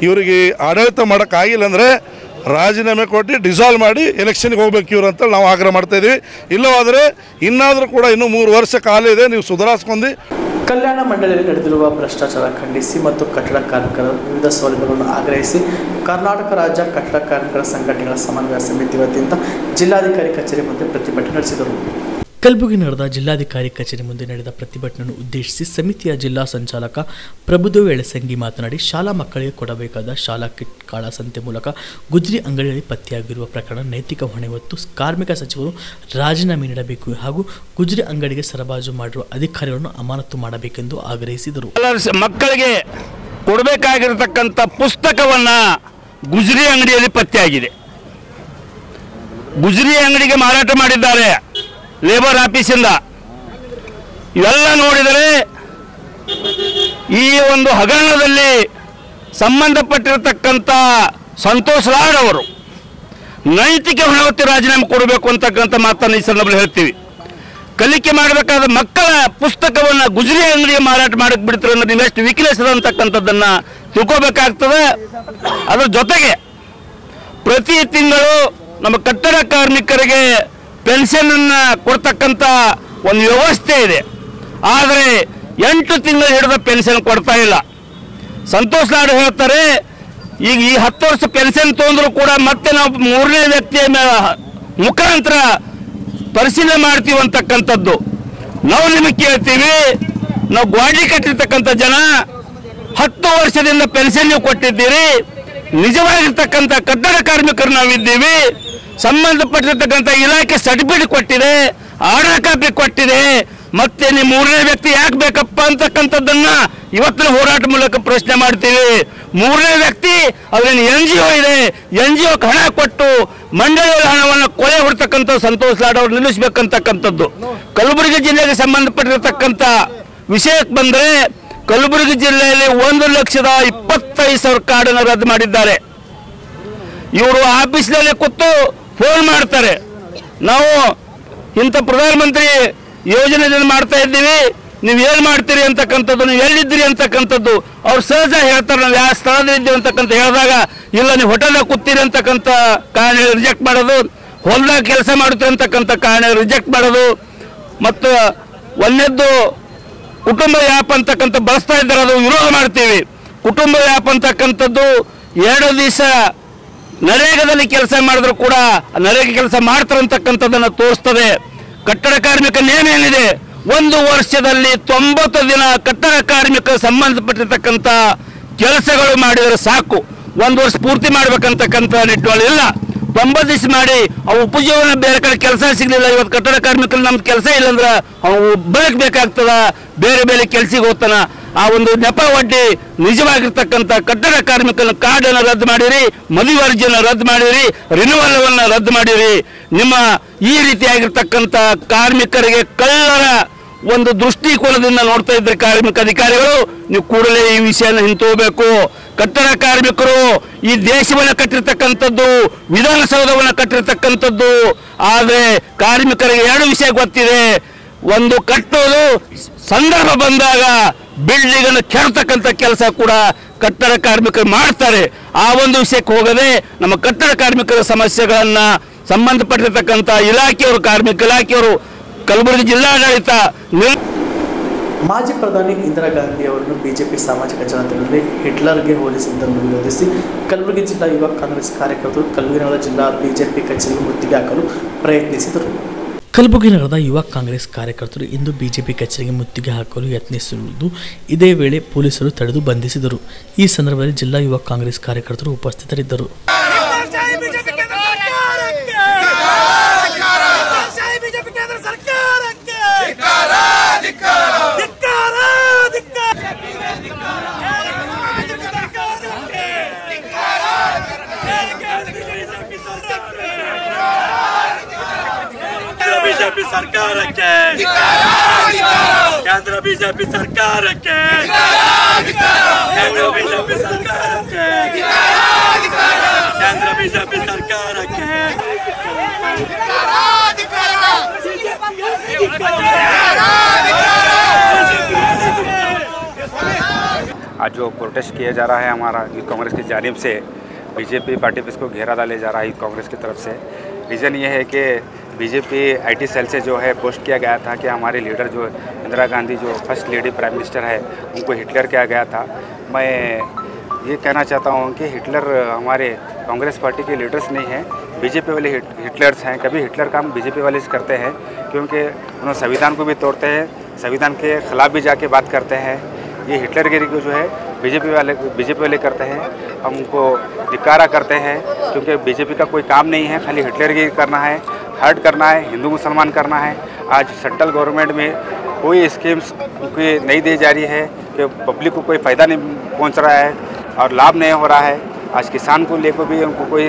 S9: ಇವರಿಗೆ ಆಡಳಿತ ಮಾಡೋಕ್ಕಾಗಿಲ್ಲ ಅಂದರೆ ರಾಜೀನಾಮೆ ಕೊಟ್ಟು ಡಿಸಾಲ್ವ್ ಮಾಡಿ ಎಲೆಕ್ಷನ್ಗೆ ಹೋಗ್ಬೇಕು ಇವರು ಅಂತೇಳಿ ನಾವು ಆಗ್ರಹ ಮಾಡ್ತಾಯಿದ್ದೀವಿ. ಇಲ್ಲವಾದರೆ ಇನ್ನಾದರೂ ಕೂಡ ಇನ್ನೂ 3 ವರ್ಷ ಕಾಲ ಇದೆ, ನೀವು ಸುಧಾರಿಸ್ಕೊಂಡು.
S5: ಕಲ್ಯಾಣ ಮಂಡಳಿಯಲ್ಲಿ ನಡೆದಿರುವ ಭ್ರಷ್ಟಾಚಾರ ಖಂಡಿಸಿ ಮತ್ತು ಕಟ್ಟಡ ಕಾರ್ಮಿಕರ ವಿವಿಧ ಸೌಲಭ್ಯಗಳನ್ನು ಆಗ್ರಹಿಸಿ ಕರ್ನಾಟಕ ರಾಜ್ಯ ಕಟ್ಟಡ ಕಾರ್ಮಿಕರ ಸಂಘಟನೆಗಳ ಸಮನ್ವಯ ಸಮಿತಿ ವತಿಯಿಂದ ಜಿಲ್ಲಾಧಿಕಾರಿ ಕಚೇರಿ ಮುಂದೆ ಪ್ರತಿಭಟನೆ ನಡೆಸಿದರು.
S6: ಕಲಬುರಗಿ ನಗರದ ಜಿಲ್ಲಾಧಿಕಾರಿ ಕಚೇರಿ ಮುಂದೆ ನಡೆದ ಪ್ರತಿಭಟನೆಯನ್ನು ಉದ್ದೇಶಿಸಿ ಸಮಿತಿಯ ಜಿಲ್ಲಾ ಸಂಚಾಲಕ ಪ್ರಭುದೇವ್ ಎಳಸಂಗಿ ಮಾತನಾಡಿ, ಶಾಲಾ ಮಕ್ಕಳಿಗೆ ಕೊಡಬೇಕಾದ ಶಾಲಾ ಕಿಟ್ ಕಾಳಸಂತೆ ಮೂಲಕ ಗುಜರಿ ಅಂಗಡಿಯಲ್ಲಿ ಪತ್ತೆಯಾಗಿರುವ ಪ್ರಕರಣ ನೈತಿಕ ಹೊಣೆ ಹೊತ್ತು ಕಾರ್ಮಿಕ ಸಚಿವರು ರಾಜೀನಾಮೆ ನೀಡಬೇಕು ಹಾಗೂ ಗುಜರಿ ಅಂಗಡಿಗೆ ಸರಬರಾಜು ಮಾಡಿರುವ ಅಧಿಕಾರಿಗಳನ್ನು ಅಮಾನತು ಮಾಡಬೇಕೆಂದು ಆಗ್ರಹಿಸಿದರು.
S10: ಮಕ್ಕಳಿಗೆ ಕೊಡಬೇಕಾಗಿರತಕ್ಕಂಥ ಪುಸ್ತಕವನ್ನು ಗುಜರಿ ಅಂಗಡಿಯಲ್ಲಿ ಪತ್ತೆಯಾಗಿದೆ. ಗುಜರಿ ಅಂಗಡಿಗೆ ಮಾರಾಟ ಮಾಡಿದ್ದಾರೆ ಲೇಬರ್ ಆಫೀಸಿಂದ. ಇವೆಲ್ಲ ನೋಡಿದರೆ ಈ ಒಂದು ಹಗರಣದಲ್ಲಿ ಸಂಬಂಧಪಟ್ಟಿರತಕ್ಕಂಥ ಸಂತೋಷ್ ಲಾಡ್ ಅವರು ನೈತಿಕ ಹೊಣೆ ರಾಜೀನಾಮೆ ಕೊಡಬೇಕು ಅಂತಕ್ಕಂಥ ಮಾತನ್ನು ಈ ಸಂದರ್ಭದಲ್ಲಿ ಹೇಳ್ತೀವಿ. ಕಲಿಕೆ ಮಾಡಬೇಕಾದ ಮಕ್ಕಳ ಪುಸ್ತಕವನ್ನು ಗುಜರಿ ಅಂಗಡಿಗೆ ಮಾರಾಟ ಮಾಡಕ್ಕೆ ಬಿಡ್ತಾರೆ ಅನ್ನೋದು ಇನ್ನಷ್ಟು ವೀಕ್ನೆಸ್ ಇದೆ ಅಂತಕ್ಕಂಥದ್ದನ್ನು ತಿಳ್ಕೋಬೇಕಾಗ್ತದೆ. ಅದರ ಜೊತೆಗೆ ಪ್ರತಿ ತಿಂಗಳು ನಮ್ಮ ಕಟ್ಟಡ ಕಾರ್ಮಿಕರಿಗೆ ಪೆನ್ಷನನ್ನು ಕೊಡ್ತಕ್ಕಂಥ ಒಂದು ವ್ಯವಸ್ಥೆ ಇದೆ. ಆದರೆ 8 ತಿಂಗಳು ಹಿಡಿದ ಪೆನ್ಷನ್ ಕೊಡ್ತಾ ಇಲ್ಲ. ಸಂತೋಷ್ ಲಾಡ್ ಹೇಳ್ತಾರೆ, ಈಗ ಈ 10 ವರ್ಷ ಪೆನ್ಷನ್ ತೊಂದರೂ ಕೂಡ ಮತ್ತೆ ನಾವು 3ನೇ ವ್ಯಕ್ತಿಯ ಮುಖಾಂತರ ಪರಿಶೀಲನೆ ಮಾಡ್ತೀವಿ ಅಂತಕ್ಕಂಥದ್ದು. ನಾವು ನಿಮಗೆ ಕೇಳ್ತೀವಿ, ನಾವು ಗ್ವಾಡಿ ಕಟ್ಟಿರ್ತಕ್ಕಂಥ ಜನ 10 ವರ್ಷದಿಂದ ಪೆನ್ಷನ್ ನೀವು ಕೊಟ್ಟಿದ್ದೀರಿ, ನಿಜವಾಗಿರ್ತಕ್ಕಂಥ ಕಟ್ಟಡ ಕಾರ್ಮಿಕರು ನಾವಿದ್ದೀವಿ, ಸಂಬಂಧಪಟ್ಟಿರ್ತಕ್ಕಂಥ ಇಲಾಖೆ ಸರ್ಟಿಫಿಕೇಟ್ ಕೊಟ್ಟಿದೆ, ಆರ್ಡರ್ ಕಾಪಿ ಕೊಟ್ಟಿದೆ, ಮತ್ತೆ ನೀವು 3ನೇ ವ್ಯಕ್ತಿ ಯಾಕೆ ಬೇಕಪ್ಪ ಅಂತಕ್ಕಂಥದ್ದನ್ನ ಇವತ್ತಿನ ಹೋರಾಟ ಮೂಲಕ ಪ್ರಶ್ನೆ ಮಾಡ್ತೀವಿ. 3ನೇ ವ್ಯಕ್ತಿ ಅದೇನು NGO ಇದೆ, NGO ಹಣ ಕೊಟ್ಟು ಮಂಡಳಿಯ ಹಣವನ್ನು ಕೊಳೆ ಹೊಡ್ತಕ್ಕಂಥ ಸಂತೋಷ್ ಲಾಡ್ ಅವರು ನಿಲ್ಲಿಸಬೇಕಂತಕ್ಕಂಥದ್ದು. ಕಲಬುರಗಿ ಜಿಲ್ಲೆಗೆ ಸಂಬಂಧಪಟ್ಟಿರತಕ್ಕಂಥ ವಿಷಯಕ್ಕೆ ಬಂದರೆ, ಕಲಬುರಗಿ ಜಿಲ್ಲೆಯಲ್ಲಿ 1,25,000 ಕಾರ್ಡನ್ನು ರದ್ದು ಮಾಡಿದ್ದಾರೆ. ಇವರು ಆಫೀಸ್ನಲ್ಲಿ ಕೂತು ಫೋನ್ ಮಾಡ್ತಾರೆ, ನಾವು ಇಂಥ ಪ್ರಧಾನಮಂತ್ರಿ ಯೋಜನೆಯನ್ನು ಮಾಡ್ತಾ ಇದ್ದೀವಿ, ನೀವು ಏನು ಮಾಡ್ತೀರಿ ಅಂತಕ್ಕಂಥದ್ದು, ನೀವು ಎಲ್ಲಿದ್ದೀರಿ ಅಂತಕ್ಕಂಥದ್ದು. ಅವ್ರು ಸಹಜ ಹೇಳ್ತಾರೆ, ನಾವು ಯಾವ ಸ್ಥಳದಲ್ಲಿದ್ದೀವಿ ಅಂತಕ್ಕಂಥ ಹೇಳಿದಾಗ, ಇಲ್ಲ ನೀವು ಹೋಟೆಲ್ದಾಗ ಕೂತೀರಿ ಅಂತಕ್ಕಂಥ ಕಾರಣ ರಿಜೆಕ್ಟ್ ಮಾಡೋದು, ಹೊಲದಾಗ ಕೆಲಸ ಮಾಡುತ್ತೀರಿ ಅಂತಕ್ಕಂಥ ಕಾರಣ ರಿಜೆಕ್ಟ್ ಮಾಡೋದು, ಮತ್ತು ಒಂದನೇದ್ದು ಕುಟುಂಬ ಆ್ಯಪ್ ಅಂತಕ್ಕಂಥ ಬಳಸ್ತಾ ಇದ್ದಾರೆ, ಅದು ವಿರೋಧ ಮಾಡ್ತೀವಿ. ಕುಟುಂಬ ಆ್ಯಪ್ ಅಂತಕ್ಕಂಥದ್ದು 2 ದಿವಸ ನರೇಗಾದಲ್ಲಿ ಕೆಲಸ ಮಾಡಿದ್ರು ಕೂಡ ನರೇಗಾ ಕೆಲಸ ಮಾಡ್ತಾರೆ ಅಂತಕ್ಕಂಥದ್ದನ್ನು ತೋರಿಸ್ತದೆ. ಕಟ್ಟಡ ಕಾರ್ಮಿಕ ನೇಮ ಏನಿದೆ, 1 ವರ್ಷದಲ್ಲಿ 90 ದಿನ ಕಟ್ಟಡ ಕಾರ್ಮಿಕ ಸಂಬಂಧಪಟ್ಟಿರ್ತಕ್ಕಂಥ ಕೆಲಸಗಳು ಮಾಡಿದರೆ ಸಾಕು. 1 ವರ್ಷ ಪೂರ್ತಿ ಮಾಡ್ಬೇಕಂತಕ್ಕಂಥ ನಿಟ್ಟುಗಳು ಇಲ್ಲ. 90 ದಿವಸ ಮಾಡಿ ಅವು ಉಪಜೀವನ ಬೇರೆ ಕಡೆ ಕೆಲಸ ಸಿಗಲಿಲ್ಲ. ಇವತ್ತು ಕಟ್ಟಡ ಕಾರ್ಮಿಕರು ನಮ್ದು ಕೆಲಸ ಇಲ್ಲಂದ್ರೆ ಅವು ಬದುಕಬೇಕಾಗ್ತದ, ಬೇರೆ ಬೇರೆ ಕೆಲಸಕ್ಕೆ ಹೋಗ್ತಾನ. ಆ ಒಂದು ನೆಪ ಒಡ್ಡಿ ನಿಜವಾಗಿರ್ತಕ್ಕಂಥ ಕಟ್ಟಡ ಕಾರ್ಮಿಕನ ಕಾರ್ಡನ್ನು ರದ್ದು ಮಾಡಿರಿ, ಮದುವೆ ಅರ್ಜಿಯನ್ನು ರದ್ದು ಮಾಡಿರಿ, ರಿನ್ಯೂವಲ್ವನ್ನು ರದ್ದು ಮಾಡಿರಿ. ನಿಮ್ಮ ಈ ರೀತಿಯಾಗಿರ್ತಕ್ಕಂಥ ಕಾರ್ಮಿಕರಿಗೆ ಕಳ್ಳರ ಒಂದು ದೃಷ್ಟಿಕೋನದಿಂದ ನೋಡ್ತಾ ಇದ್ರೆ ಕಾರ್ಮಿಕ ಅಧಿಕಾರಿಗಳು, ನೀವು ಕೂಡಲೇ ಈ ವಿಷಯನ ಹಿಂತೋಗಬೇಕು. ಕಟ್ಟಡ ಕಾರ್ಮಿಕರು ಈ ದೇಶವನ್ನು ಕಟ್ಟಿರ್ತಕ್ಕಂಥದ್ದು, ವಿಧಾನಸೌಧವನ್ನು ಕಟ್ಟಿರ್ತಕ್ಕಂಥದ್ದು. ಆದರೆ ಕಾರ್ಮಿಕರಿಗೆ 2 ವಿಷಯ ಗೊತ್ತಿದೆ. ಒಂದು, ಕಟ್ಟೋದು, ಸಂದರ್ಭ ಬಂದಾಗ ಬಿಲ್ಡಿಂಗ್ ಅನ್ನು ಕೆಡತಕ್ಕಂಥ ಕೆಲಸ ಕೂಡ ಕಟ್ಟಡ ಕಾರ್ಮಿಕರು ಮಾಡ್ತಾರೆ. ಆ ಒಂದು ವಿಷಯಕ್ಕೆ ಹೋಗದೆ ನಮ್ಮ ಕಟ್ಟಡ ಕಾರ್ಮಿಕರ ಸಮಸ್ಯೆಗಳನ್ನ ಸಂಬಂಧಪಟ್ಟಿರ್ತಕ್ಕಂಥ ಇಲಾಖೆಯವರು, ಕಾರ್ಮಿಕ ಇಲಾಖೆಯವರು, ಕಲಬುರಗಿ ಜಿಲ್ಲಾಡಳಿತ.
S5: ಮಾಜಿ ಪ್ರಧಾನಿ ಇಂದಿರಾ ಗಾಂಧಿ ಅವರನ್ನು ಬಿಜೆಪಿ ಸಾಮಾಜಿಕ ಜಾಲತಾಣದಲ್ಲಿ ಹಿಟ್ಲರ್ಗೆ ಹೋಲಿಸಿದ್ದನ್ನು ವಿರೋಧಿಸಿ ಕಲಬುರಗಿ ಜಿಲ್ಲಾ ಯುವ ಕಾಂಗ್ರೆಸ್ ಕಾರ್ಯಕರ್ತರು ಕಲಬುರಗಿ ಜಿಲ್ಲಾ ಬಿಜೆಪಿ ಕಚೇರಿಗೆ ಮುತ್ತಿಗೆ ಹಾಕಲು ಪ್ರಯತ್ನಿಸಿದರು.
S6: ಕಲಬುರಗಿ ನಗರದ ಯುವ ಕಾಂಗ್ರೆಸ್ ಕಾರ್ಯಕರ್ತರು ಇಂದು ಬಿಜೆಪಿ ಕಚೇರಿಗೆ ಮುತ್ತಿಗೆ ಹಾಕಲು ಯತ್ನಿಸಿರುವುದು, ಇದೇ ವೇಳೆ ಪೊಲೀಸರು ತಡೆದು ಬಂಧಿಸಿದರು. ಈ ಸಂದರ್ಭದಲ್ಲಿ ಜಿಲ್ಲಾ ಯುವ ಕಾಂಗ್ರೆಸ್ ಕಾರ್ಯಕರ್ತರು ಉಪಸ್ಥಿತರಿದ್ದರು.
S11: ಬಿಜೆಪಿ ಸರ್ಕಾರಕ್ಕೆ, ಕೇಂದ್ರ ಬಿಜೆಪಿ ಸರ್ಕಾರಕ್ಕೆ, ಕೇಂದ್ರ ಬಿಜೆಪಿ ಸರ್ಕಾರಕ್ಕೆ, ಕೇಂದ್ರ ಬಿಜೆಪಿ ಸರ್ಕಾರಕ್ಕೆ.
S12: आज जो प्रोटेस्ट किया जा रहा है हमारा यूथ कांग्रेस की जानिब से, बीजेपी पार्टी पे इसको घेरा डाले जा रहा है यूथ कांग्रेस की तरफ से। रीज़न ये है कि बीजेपी आईटी सेल से जो है पोस्ट किया गया था कि हमारे लीडर जो इंदिरा गांधी जो फर्स्ट लेडी प्राइम मिनिस्टर है उनको हिटलर किया गया था। मैं ये कहना चाहता हूँ कि हिटलर हमारे कांग्रेस पार्टी के लीडर्स नहीं हैं, बीजेपी वाले हिटलर्स हैं। कभी हिटलर काम बीजेपी वाले करते हैं, क्योंकि उन्होंने संविधान को भी तोड़ते हैं, संविधान के ख़िलाफ़ भी जाके बात करते हैं। ये हिटलरगिरी को जो है बीजेपी वाले करते हैं। हम उनको धिक्कारा करते हैं, क्योंकि बीजेपी का कोई काम नहीं है, खाली हिटलरगिरी करना है, हर्ट करना है, हिंदू मुसलमान करना है। आज सेंट्रल गवर्नमेंट में कोई स्कीम्स उनकी नहीं दी जा रही है कि पब्लिक को कोई फ़ायदा नहीं पहुंच रहा है और लाभ नहीं हो रहा है। आज किसान को लेकर भी उनको कोई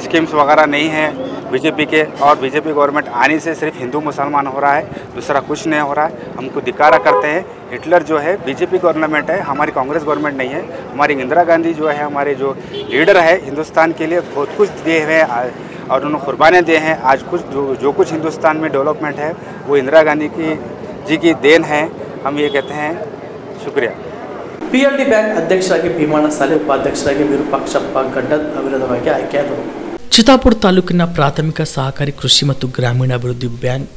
S12: स्कीम्स वगैरह नहीं है बीजेपी के, और बीजेपी गवर्नमेंट आने से सिर्फ हिंदू मुसलमान हो रहा है, दूसरा कुछ नहीं हो रहा है। हमको धिक्कारा करते हैं। हिटलर जो है बीजेपी गवर्नमेंट है, हमारी कांग्रेस गवर्नमेंट नहीं है। हमारी इंदिरा गांधी जो है हमारे जो लीडर है, हिंदुस्तान के लिए बहुत कुछ दिए हुए हैं और उन्होंने कुर्बानियाँ दिए हैं। आज कुछ जो कुछ हिंदुस्तान में डेवलपमेंट है वो इंदिरा गांधी जी की देन है, हम ये कहते हैं। शुक्रिया।
S5: PLD ಬ್ಯಾಂಕ್ ಅಧ್ಯಕ್ಷರಾಗಿ ಭೀಮಣ್ಣ ಸಾಲೆ, ಉಪಾಧ್ಯಕ್ಷರಾಗಿ ವಿರೂಪಾಕ್ಷಪ್ಪ ಗಡ್ಡದ್ ಅವಿರೋಧವಾಗಿ ಆಯ್ಕೆಯಾದರು.
S6: ಚಿತ್ತಾಪುರ ತಾಲೂಕಿನ ಪ್ರಾಥಮಿಕ ಸಹಕಾರಿ ಕೃಷಿ ಮತ್ತು ಗ್ರಾಮೀಣಾಭಿವೃದ್ಧಿ ಬ್ಯಾಂಕ್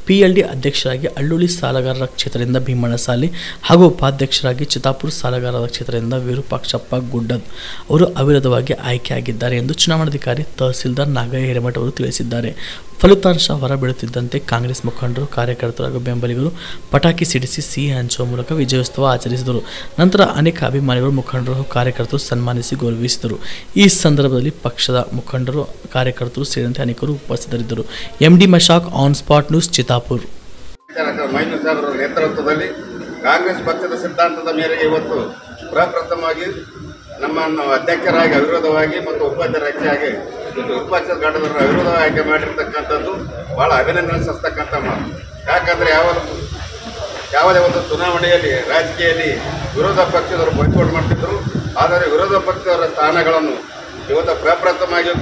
S6: PLD ಅಧ್ಯಕ್ಷರಾಗಿ ಅಳ್ಳೂಳಿ ಸಾಲಗಾರರ ಕ್ಷೇತ್ರದಿಂದ ಭೀಮಣ್ಣ ಸಾಲೆ ಹಾಗೂ ಉಪಾಧ್ಯಕ್ಷರಾಗಿ ಚಿತ್ತಾಪುರ ಸಾಲಗಾರರ ಕ್ಷೇತ್ರದಿಂದ ವಿರೂಪಾಕ್ಷಪ್ಪ ಗುಡ್ಡದ್ ಅವರು ಅವಿರೋಧವಾಗಿ ಆಯ್ಕೆಯಾಗಿದ್ದಾರೆ ಎಂದು ಚುನಾವಣಾಧಿಕಾರಿ ತಹಸೀಲ್ದಾರ್ ನಾಗಯ್ಯ ಹಿರೇಮಠ ಅವರು ತಿಳಿಸಿದ್ದಾರೆ. ಫಲಿತಾಂಶ ಹೊರಬೀಳುತ್ತಿದ್ದಂತೆ ಕಾಂಗ್ರೆಸ್ ಮುಖಂಡರು, ಕಾರ್ಯಕರ್ತರು ಹಾಗೂ ಬೆಂಬಲಿಗರು ಪಟಾಕಿ ಸಿಡಿಸಿ ಸಿಹಿ ಹಂಚುವ ಮೂಲಕ ವಿಜಯೋತ್ಸವ ಆಚರಿಸಿದರು. ನಂತರ ಅನೇಕ ಅಭಿಮಾನಿಗಳು, ಮುಖಂಡರು ಹಾಗೂ ಕಾರ್ಯಕರ್ತರು ಸನ್ಮಾನಿಸಿ ಗೌರವಿಸಿದರು. ಈ ಸಂದರ್ಭದಲ್ಲಿ ಪಕ್ಷದ ಮುಖಂಡರು, ಕಾರ್ಯಕರ್ತರು ಸೇರಿದಂತೆ ಅನೇಕರು ಉಪಸ್ಥಿತರಿದ್ದರು. MD Mashak, on spot news, Chittapur.
S13: ಮೈನೂರು ಸಾಹೇಬರ ನೇತೃತ್ವದಲ್ಲಿ ಕಾಂಗ್ರೆಸ್ ಪಕ್ಷದ ಸಿದ್ಧಾಂತದ ಮೇರೆಗೆ ಇವತ್ತು ಪ್ರಪ್ರಥಮವಾಗಿ ನಮ್ಮನ್ನು ಅಧ್ಯಕ್ಷರಾಗಿ ಅವಿರೋಧವಾಗಿ ಮತ್ತು ಉಪಾಧ್ಯಕ್ಷರಾಗಿ ವಿಪಕ್ಷದ ಘಟಕರು ಅವಿರೋಧವಾಗಿ ಆಯ್ಕೆ ಮಾಡಿರ್ತಕ್ಕಂಥದ್ದು ಬಹಳ ಅಭಿನಂದನೆ ಸಲ್ಲಿಸ್ತಕ್ಕಂಥ ಮಾತು. ಯಾಕಂದರೆ ಯಾವುದೇ ಒಂದು ಚುನಾವಣೆಯಲ್ಲಿ ರಾಜಕೀಯದಲ್ಲಿ ವಿರೋಧ ಪಕ್ಷದವರು ಬೈಕೋಟ್ ಮಾಡ್ತಿದ್ರು. ಆದರೆ ವಿರೋಧ ಪಕ್ಷದವರ ಸ್ಥಾನಗಳನ್ನು ಇವತ್ತು ಪ್ರಪ್ರಥಮವಾಗಿ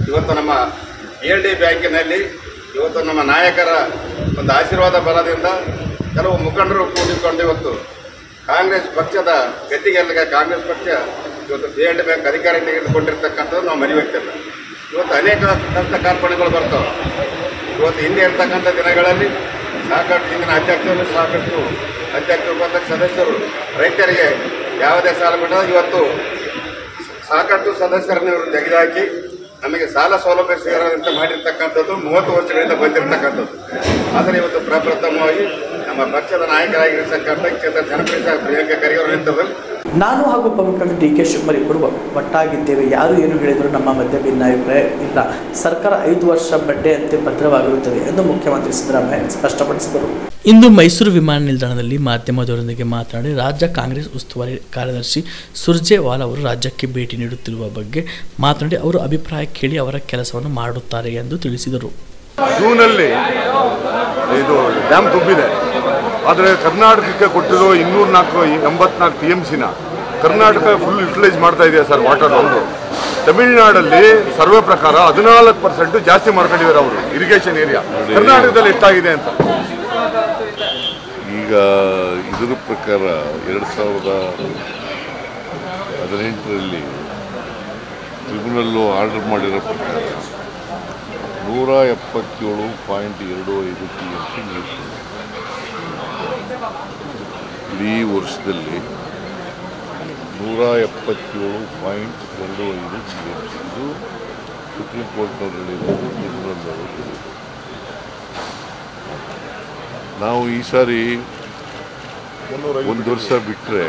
S13: ಇವತ್ತು ನಮ್ಮ PLD ಬ್ಯಾಂಕಿನಲ್ಲಿ ಇವತ್ತು ನಮ್ಮ ನಾಯಕರ ಒಂದು ಆಶೀರ್ವಾದ ಬಲದಿಂದ ಕೆಲವು ಮುಖಂಡರು ಕೂಡಿಕೊಂಡು ಇವತ್ತು ಕಾಂಗ್ರೆಸ್ ಪಕ್ಷದ ಗತಿಗೆಲ್ಲ ಕಾಂಗ್ರೆಸ್ ಪಕ್ಷ ಇವತ್ತು PLD ಬ್ಯಾಂಕ್ ಅಧಿಕಾರ ತೆಗೆದುಕೊಂಡಿರ್ತಕ್ಕಂಥದ್ದು ನಾವು ಮರೆಯುತ್ತಿಲ್ಲ. ಇವತ್ತು ಅನೇಕ ಕಷ್ಟ ಕಾರ್ಪಣ್ಯಗಳು ಬರ್ತವೆ. ಇವತ್ತು ಹಿಂದೆ ಇರ್ತಕ್ಕಂಥ ದಿನಗಳಲ್ಲಿ ಸಾಕಷ್ಟು ಹಿಂದಿನ ಅಧ್ಯಕ್ಷರು, ಸಾಕಷ್ಟು ಅಧ್ಯಕ್ಷ ಉಪಾಧ್ಯಕ್ಷ ಸದಸ್ಯರು ರೈತರಿಗೆ ಯಾವುದೇ ಸಾಲ ಬಿಟ್ಟರೆ ಇವತ್ತು ಸಾಕಷ್ಟು ಸದಸ್ಯರನ್ನು ಇವರು ತೆಗೆದುಹಾಕಿ ನಮಗೆ ಸಾಲ ಸೌಲಭ್ಯ ಸೇರೋದಂತೆ ಮಾಡಿರ್ತಕ್ಕಂಥದ್ದು 30 ವರ್ಷಗಳಿಂದ ಬಂದಿರತಕ್ಕಂಥದ್ದು. ಆದರೆ ಇವತ್ತು ಪ್ರಪ್ರಥಮವಾಗಿ ನಮ್ಮ ಪಕ್ಷದ ನಾಯಕರಾಗಿರ್ತಕ್ಕಂಥ ಕ್ಷೇತ್ರ ಜನಪ್ರಿಯ ಪ್ರಿಯಾಂಕಾ ಖರ್ಗೆ ಅವರ ನೇತೃತ್ವದಲ್ಲಿ
S5: ನಾನು ಹಾಗೂ ಉಪಮುಖ್ಯಮಂತ್ರಿ DK ಶಿವಕುಮಾರ್ ಇಬ್ಬರು ಒಟ್ಟಾಗಿದ್ದೇವೆ. ಯಾರು ಏನು ಹೇಳಿದರೂ ನಮ್ಮ ಮಧ್ಯೆ ಭಿನ್ನಾಭಿಪ್ರಾಯ ಇಲ್ಲ. ಸರ್ಕಾರ 5 ವರ್ಷ ಬಡ್ಡಿಯಂತೆ ಭದ್ರವಾಗಿರುತ್ತದೆ ಎಂದು ಮುಖ್ಯಮಂತ್ರಿ ಸಿದ್ದರಾಮಯ್ಯ ಸ್ಪಷ್ಟಪಡಿಸಿದರು.
S6: ಇಂದು ಮೈಸೂರು ವಿಮಾನ ನಿಲ್ದಾಣದಲ್ಲಿ ಮಾಧ್ಯಮದವರೊಂದಿಗೆ ಮಾತನಾಡಿ ರಾಜ್ಯ ಕಾಂಗ್ರೆಸ್ ಉಸ್ತುವಾರಿ ಕಾರ್ಯದರ್ಶಿ ಸುರ್ಜೇವಾಲಾ ಅವರು ರಾಜ್ಯಕ್ಕೆ ಭೇಟಿ ನೀಡುತ್ತಿರುವ ಬಗ್ಗೆ ಮಾತನಾಡಿ ಅವರು ಅಭಿಪ್ರಾಯ ಕೇಳಿ ಅವರ ಕೆಲಸವನ್ನು ಮಾಡುತ್ತಾರೆ ಎಂದು ತಿಳಿಸಿದರು.
S14: ಜೂನಲ್ಲಿ ಇದು ಡ್ಯಾಮ್ ತುಂಬಿದೆ. ಆದರೆ ಕರ್ನಾಟಕಕ್ಕೆ ಕೊಟ್ಟಿರೋ 284 TMCನ ಕರ್ನಾಟಕ ಫುಲ್ ಯುಟಿಲೈಸ್ ಮಾಡ್ತಾ ಇದೆಯಾ ಸರ್ ವಾಟರ್. ಒಂದು ತಮಿಳುನಾಡಲ್ಲಿ ಸರ್ವೆ ಪ್ರಕಾರ 14% ಜಾಸ್ತಿ ಮಾಡ್ಕೊಂಡಿದ್ದಾರೆ ಅವರು ಇರಿಗೇಷನ್ ಏರಿಯಾ. ಕರ್ನಾಟಕದಲ್ಲಿ ಎಷ್ಟಾಗಿದೆ ಅಂತ
S15: ಈಗ ಇದರ ಪ್ರಕಾರ 2018ರಲ್ಲಿ ಟ್ರಿಬ್ಯುನಲ್ಲು ಆರ್ಡರ್ ಮಾಡಿರೋ ಪ್ರಕಾರ 177.25 TMC ನೀರು ಇಡೀ ವರ್ಷದಲ್ಲಿ 177.25 TMC. ಇದು ಸುಪ್ರೀಂ ಕೋರ್ಟ್ನವ್ರು ಹೇಳಿರೋದು, ಟ್ರಿಬ್ಯುನಲ್ನವರು ಹೇಳಿರೋದು. ನಾವು ಈ ಸಾರಿ 1 ವರ್ಷ ಬಿಟ್ಟರೆ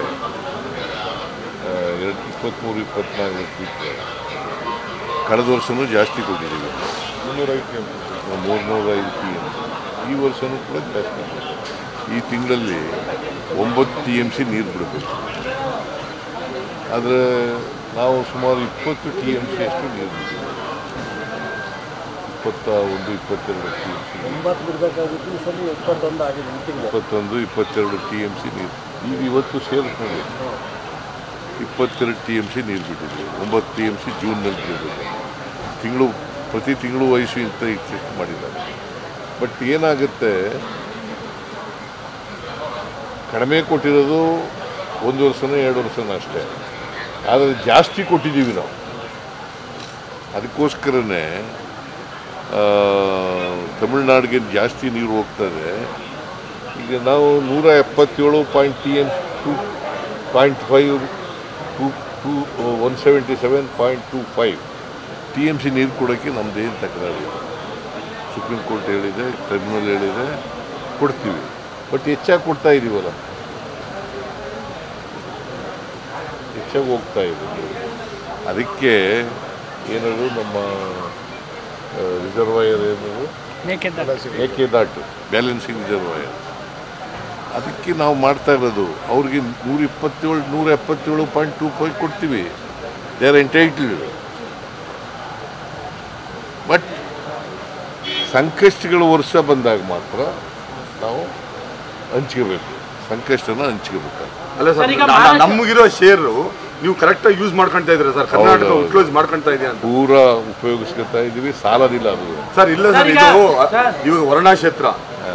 S15: 23-24 ಬಿಟ್ಟರೆ ಕಳೆದ ವರ್ಷವೂ ಜಾಸ್ತಿ ಕೊಟ್ಟಿದ್ದೀವಿ, 305 TMC. ಈ ವರ್ಷವೂ ಕೂಡ ಜಾಸ್ತಿ. ಈ ತಿಂಗಳಲ್ಲಿ 9 TMC ನೀರು ಬಿಡಬೇಕು. ಆದರೆ ನಾವು ಸುಮಾರು 20 TMC ಅಷ್ಟು ನೀರು ಬಿಡ್ತೀವಿ. 21-22 TMC 21-22 TMC ನೀರು ಈಗ ಇವತ್ತು ಸೇರಿಸ್ಕೊಂಡು 22 TMC ನೀರು ಬಿಟ್ಟಿದ್ವಿ. 9 TMC ಜೂನ್ನಲ್ಲಿ ಬಿಡಬೇಕು. ಪ್ರತಿ ತಿಂಗಳು ವಯಸ್ಸು ಇಂತ ಎಕ್ಸೆಸ್ಟ್ ಮಾಡಿದ್ದಾರೆ. ಬಟ್ ಏನಾಗುತ್ತೆ, ಕಡಿಮೆ ಕೊಟ್ಟಿರೋದು 1 ವರ್ಷನೋ 2 ವರ್ಷನೋ ಅಷ್ಟೇ. ಆದರೆ ಜಾಸ್ತಿ ಕೊಟ್ಟಿದ್ದೀವಿ ನಾವು. ಅದಕ್ಕೋಸ್ಕರನೇ ತಮಿಳ್ನಾಡಿಗೆ ಜಾಸ್ತಿ ನೀರು ಹೋಗ್ತದೆ. ಈಗ ನಾವು 177.25 TMC ನೀರು ಕೊಡೋಕ್ಕೆ ನಮ್ಮದೇನು ತಕರಾರಿಲ್ಲ. ಸುಪ್ರೀಂ ಕೋರ್ಟ್ ಹೇಳಿದೆ, ಟ್ರಿಬ್ಯುನಲ್ ಹೇಳಿದೆ, ಕೊಡ್ತೀವಿ. ಬಟ್ ಹೆಚ್ಚಾಗಿ ಕೊಡ್ತಾ ಇದ್ದೀವಲ್ಲ, ಹೆಚ್ಚಾಗಿ ಹೋಗ್ತಾ ಇದ್ದೀವಿ. ಅದಕ್ಕೆ ಏನಾದ್ರು ನಮ್ಮ ರಿಸರ್ವಾಯರ್ ಏನದು ಮೇಕೆದಾಟು ಬ್ಯಾಲೆನ್ಸಿಂಗ್ ರಿಸರ್ವಾಯರ್, ಅದಕ್ಕೆ ನಾವು ಮಾಡ್ತಾ ಇರೋದು ಅವ್ರಿಗೆ 177.25 ಕೊಡ್ತೀವಿ. They are entitled. ಬಟ್ ಸಂಕಷ್ಟಗಳ ವರ್ಷ ಬಂದಾಗ ಮಾತ್ರ ನಾವು ಹಂಚ್ಕೋಬೇಕು, ಸಂಕಷ್ಟನ ಹಂಚ್ಕೋಬೇಕು.
S14: ಅಲ್ಲ ಸರ್, ನಮಗಿರೋ ಶೇರು ನೀವು ಕರೆಕ್ಟಾಗಿ ಯೂಸ್ ಮಾಡ್ಕೊಳ್ತಾ ಇದ್ದೀರಾ ಸರ್? ಕರ್ನಾಟಕ ಯೂಸ್ ಮಾಡ್ಕೊಳ್ತಾ ಇದೆಯಾ ಅಂತ
S15: ಪೂರಾ ಉಪಯೋಗಿಸ್ಕೊತಾ ಇದ್ದೀವಿ, ಸಾಲದಿಲ್ಲ ಅದು
S14: ಸರ್. ಇಲ್ಲ ಸರ್, ಇದು ಇವಾಗ ವರ್ಣಾ ಕ್ಷೇತ್ರ,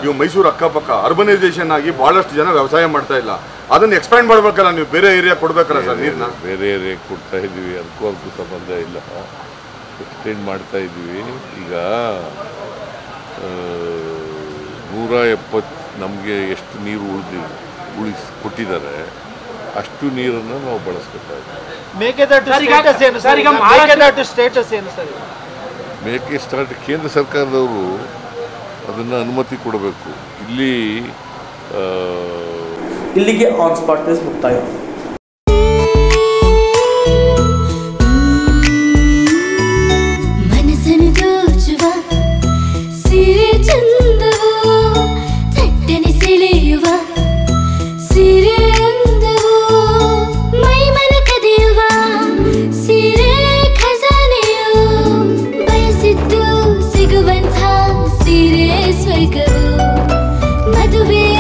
S14: ಇವು ಮೈಸೂರು ಅಕ್ಕಪಕ್ಕ ಅರ್ಬನೈಸೇಷನ್ ಆಗಿ ಬಹಳಷ್ಟು ಜನ ವ್ಯವಸಾಯ ಮಾಡ್ತಾ ಇಲ್ಲ. ಅದನ್ನ ಎಕ್ಸ್ಪ್ಯಾಂಡ್ ಮಾಡ್ಬೇಕಲ್ಲ, ನೀವು ಬೇರೆ ಏರಿಯಾ ಕೊಡ್ಬೇಕಲ್ಲ ಸರ್ ನೀರನ್ನ?
S15: ಬೇರೆ ಏರಿಯಾ ಕೊಡ್ತಾ ಇದ್ದೀವಿ, ಅದಕ್ಕೂ ಸಂಬಂಧ ಇಲ್ಲ, ಎಕ್ಸ್ಟೆಂಡ್ ಮಾಡ್ತಾ ಇದ್ದೀವಿ. ಈಗ 170 ನಮಗೆ ಎಷ್ಟು ನೀರು ಕೊಟ್ಟಿದ್ದಾರೆ ಅಷ್ಟು ನೀರನ್ನು ನಾವು ಬಳಸ್ಕೊತಾ ಇದ್ದೀವಿ. ಮೇಕೆ ಕೇಂದ್ರ ಸರ್ಕಾರದವರು ಅದನ್ನು ಅನುಮತಿ ಕೊಡಬೇಕು.
S5: ಇಲ್ಲಿಗೆ ಆನ್ ಸ್ಪಾಟ್ ನ್ಯೂಸ್ ಮುಕ್ತಾಯ.
S16: ಮನಸ್ಸನ್ನು ದೋಚುವ ಸಿರೆ ಚಂದವೋ, ಚಟ್ಟನೆ ಸೆಳೆಯುವ ಸಿರೆ ಅಂದವೋ, ಮೈಮನ ಕದಿಯುವ ಸಿರೆ ಖಜಾನೆಯೋ, ಬಯಸಿದ್ದು ಸಿಗುವಂಥ ಸಿರೆ ಸ್ವರ್ಗವೋ, ಮದುವೆಯ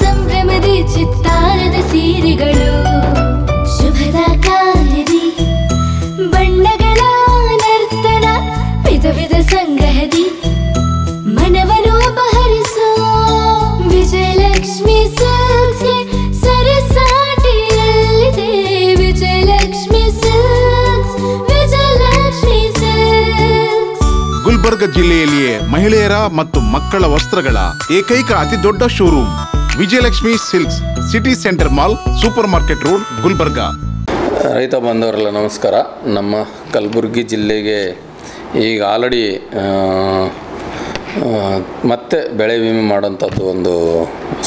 S16: ಸಂಭ್ರಮದ ಚಿತ್ತಾರದ ಸೀರೆಗಳು, ಶುಭದ ಕಾರ್ಯದಿ ಬಣ್ಣಗಳ ನರ್ತನ, ವಿಧ ವಿಧ ಸಂಗ್ರಹದಿ ಮನವನ್ನು ಅಪಹರಿಸೋ ವಿಜಯಲಕ್ಷ್ಮಿ ಸಿಲ್ಕ್ಸ್ಗೆ ಸರಸಾಟಿಯಲ್ಲಿದೆ. Vijayalakshmi Silks, Vijayalakshmi Silks.
S3: ಗುಲ್ಬರ್ಗ ಜಿಲ್ಲೆಯಲ್ಲಿಯೇ ಮಹಿಳೆಯರ ಮತ್ತು ಮಕ್ಕಳ ವಸ್ತ್ರಗಳ ಏಕೈಕ ಅತಿ ದೊಡ್ಡ showroom Vijayalakshmi Silks, City Centre Mall, Super Market Road, Gulbarga.
S4: ರೈತ ಬಾಂಧವರೆಲ್ಲ ನಮಸ್ಕಾರ. ನಮ್ಮ ಕಲಬುರಗಿ ಜಿಲ್ಲೆಗೆ ಈಗ ಆಲ್ರೆಡಿ ಮತ್ತೆ ಬೆಳೆ ವಿಮೆ ಮಾಡೋಂಥದ್ದು ಒಂದು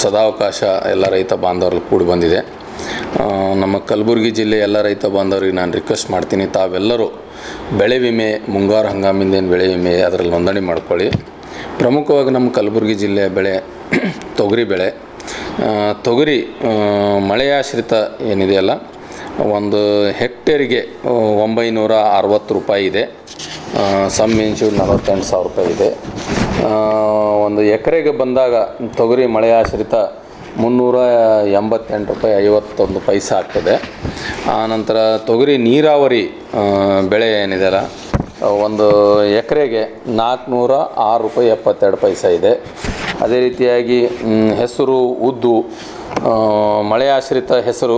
S4: ಸದಾವಕಾಶ ಎಲ್ಲ ರೈತ ಬಾಂಧವರಲ್ಲಿ ಕೂಡಿ ಬಂದಿದೆ. ನಮ್ಮ ಕಲಬುರಗಿ ಜಿಲ್ಲೆ ಎಲ್ಲ ರೈತ ಬಾಂಧವರಿಗೆ ನಾನು ರಿಕ್ವೆಸ್ಟ್ ಮಾಡ್ತೀನಿ, ತಾವೆಲ್ಲರೂ ಬೆಳೆ ವಿಮೆ, ಮುಂಗಾರು ಹಂಗಾಮಿಂದೇನು ಬೆಳೆ ವಿಮೆ ಅದರಲ್ಲಿ ನೋಂದಣಿ ಮಾಡ್ಕೊಳ್ಳಿ. ಪ್ರಮುಖವಾಗಿ ನಮ್ಮ ಕಲಬುರಗಿ ಜಿಲ್ಲೆಯ ಬೆಳೆ ತೊಗರಿ ಬೆಳೆ. ತೊಗರಿ ಮಳೆಯಾಶ್ರಿತ ಏನಿದೆಯಲ್ಲ, ಒಂದು ಹೆಕ್ಟೇರಿಗೆ 960 ರೂಪಾಯಿ ಇದೆ. ಸಮ್ ಇನ್ಶೂರ್ 48,000 ರೂಪಾಯಿ ಇದೆ. ಒಂದು ಎಕರೆಗೆ ಬಂದಾಗ ತೊಗರಿ ಮಳೆಯಾಶ್ರಿತ 388 ರೂಪಾಯಿ 51 ಪೈಸೆ ಆಗ್ತದೆ. ಆನಂತರ ತೊಗರಿ ನೀರಾವರಿ ಬೆಳೆ ಏನಿದೆಯಲ್ಲ, ಒಂದು ಎಕರೆಗೆ 406 ರೂಪಾಯಿ 72 ಪೈಸೆ ಇದೆ. ಅದೇ ರೀತಿಯಾಗಿ ಹೆಸರು, ಉದ್ದು ಮಳೆಯಾಶ್ರಿತ ಹೆಸರು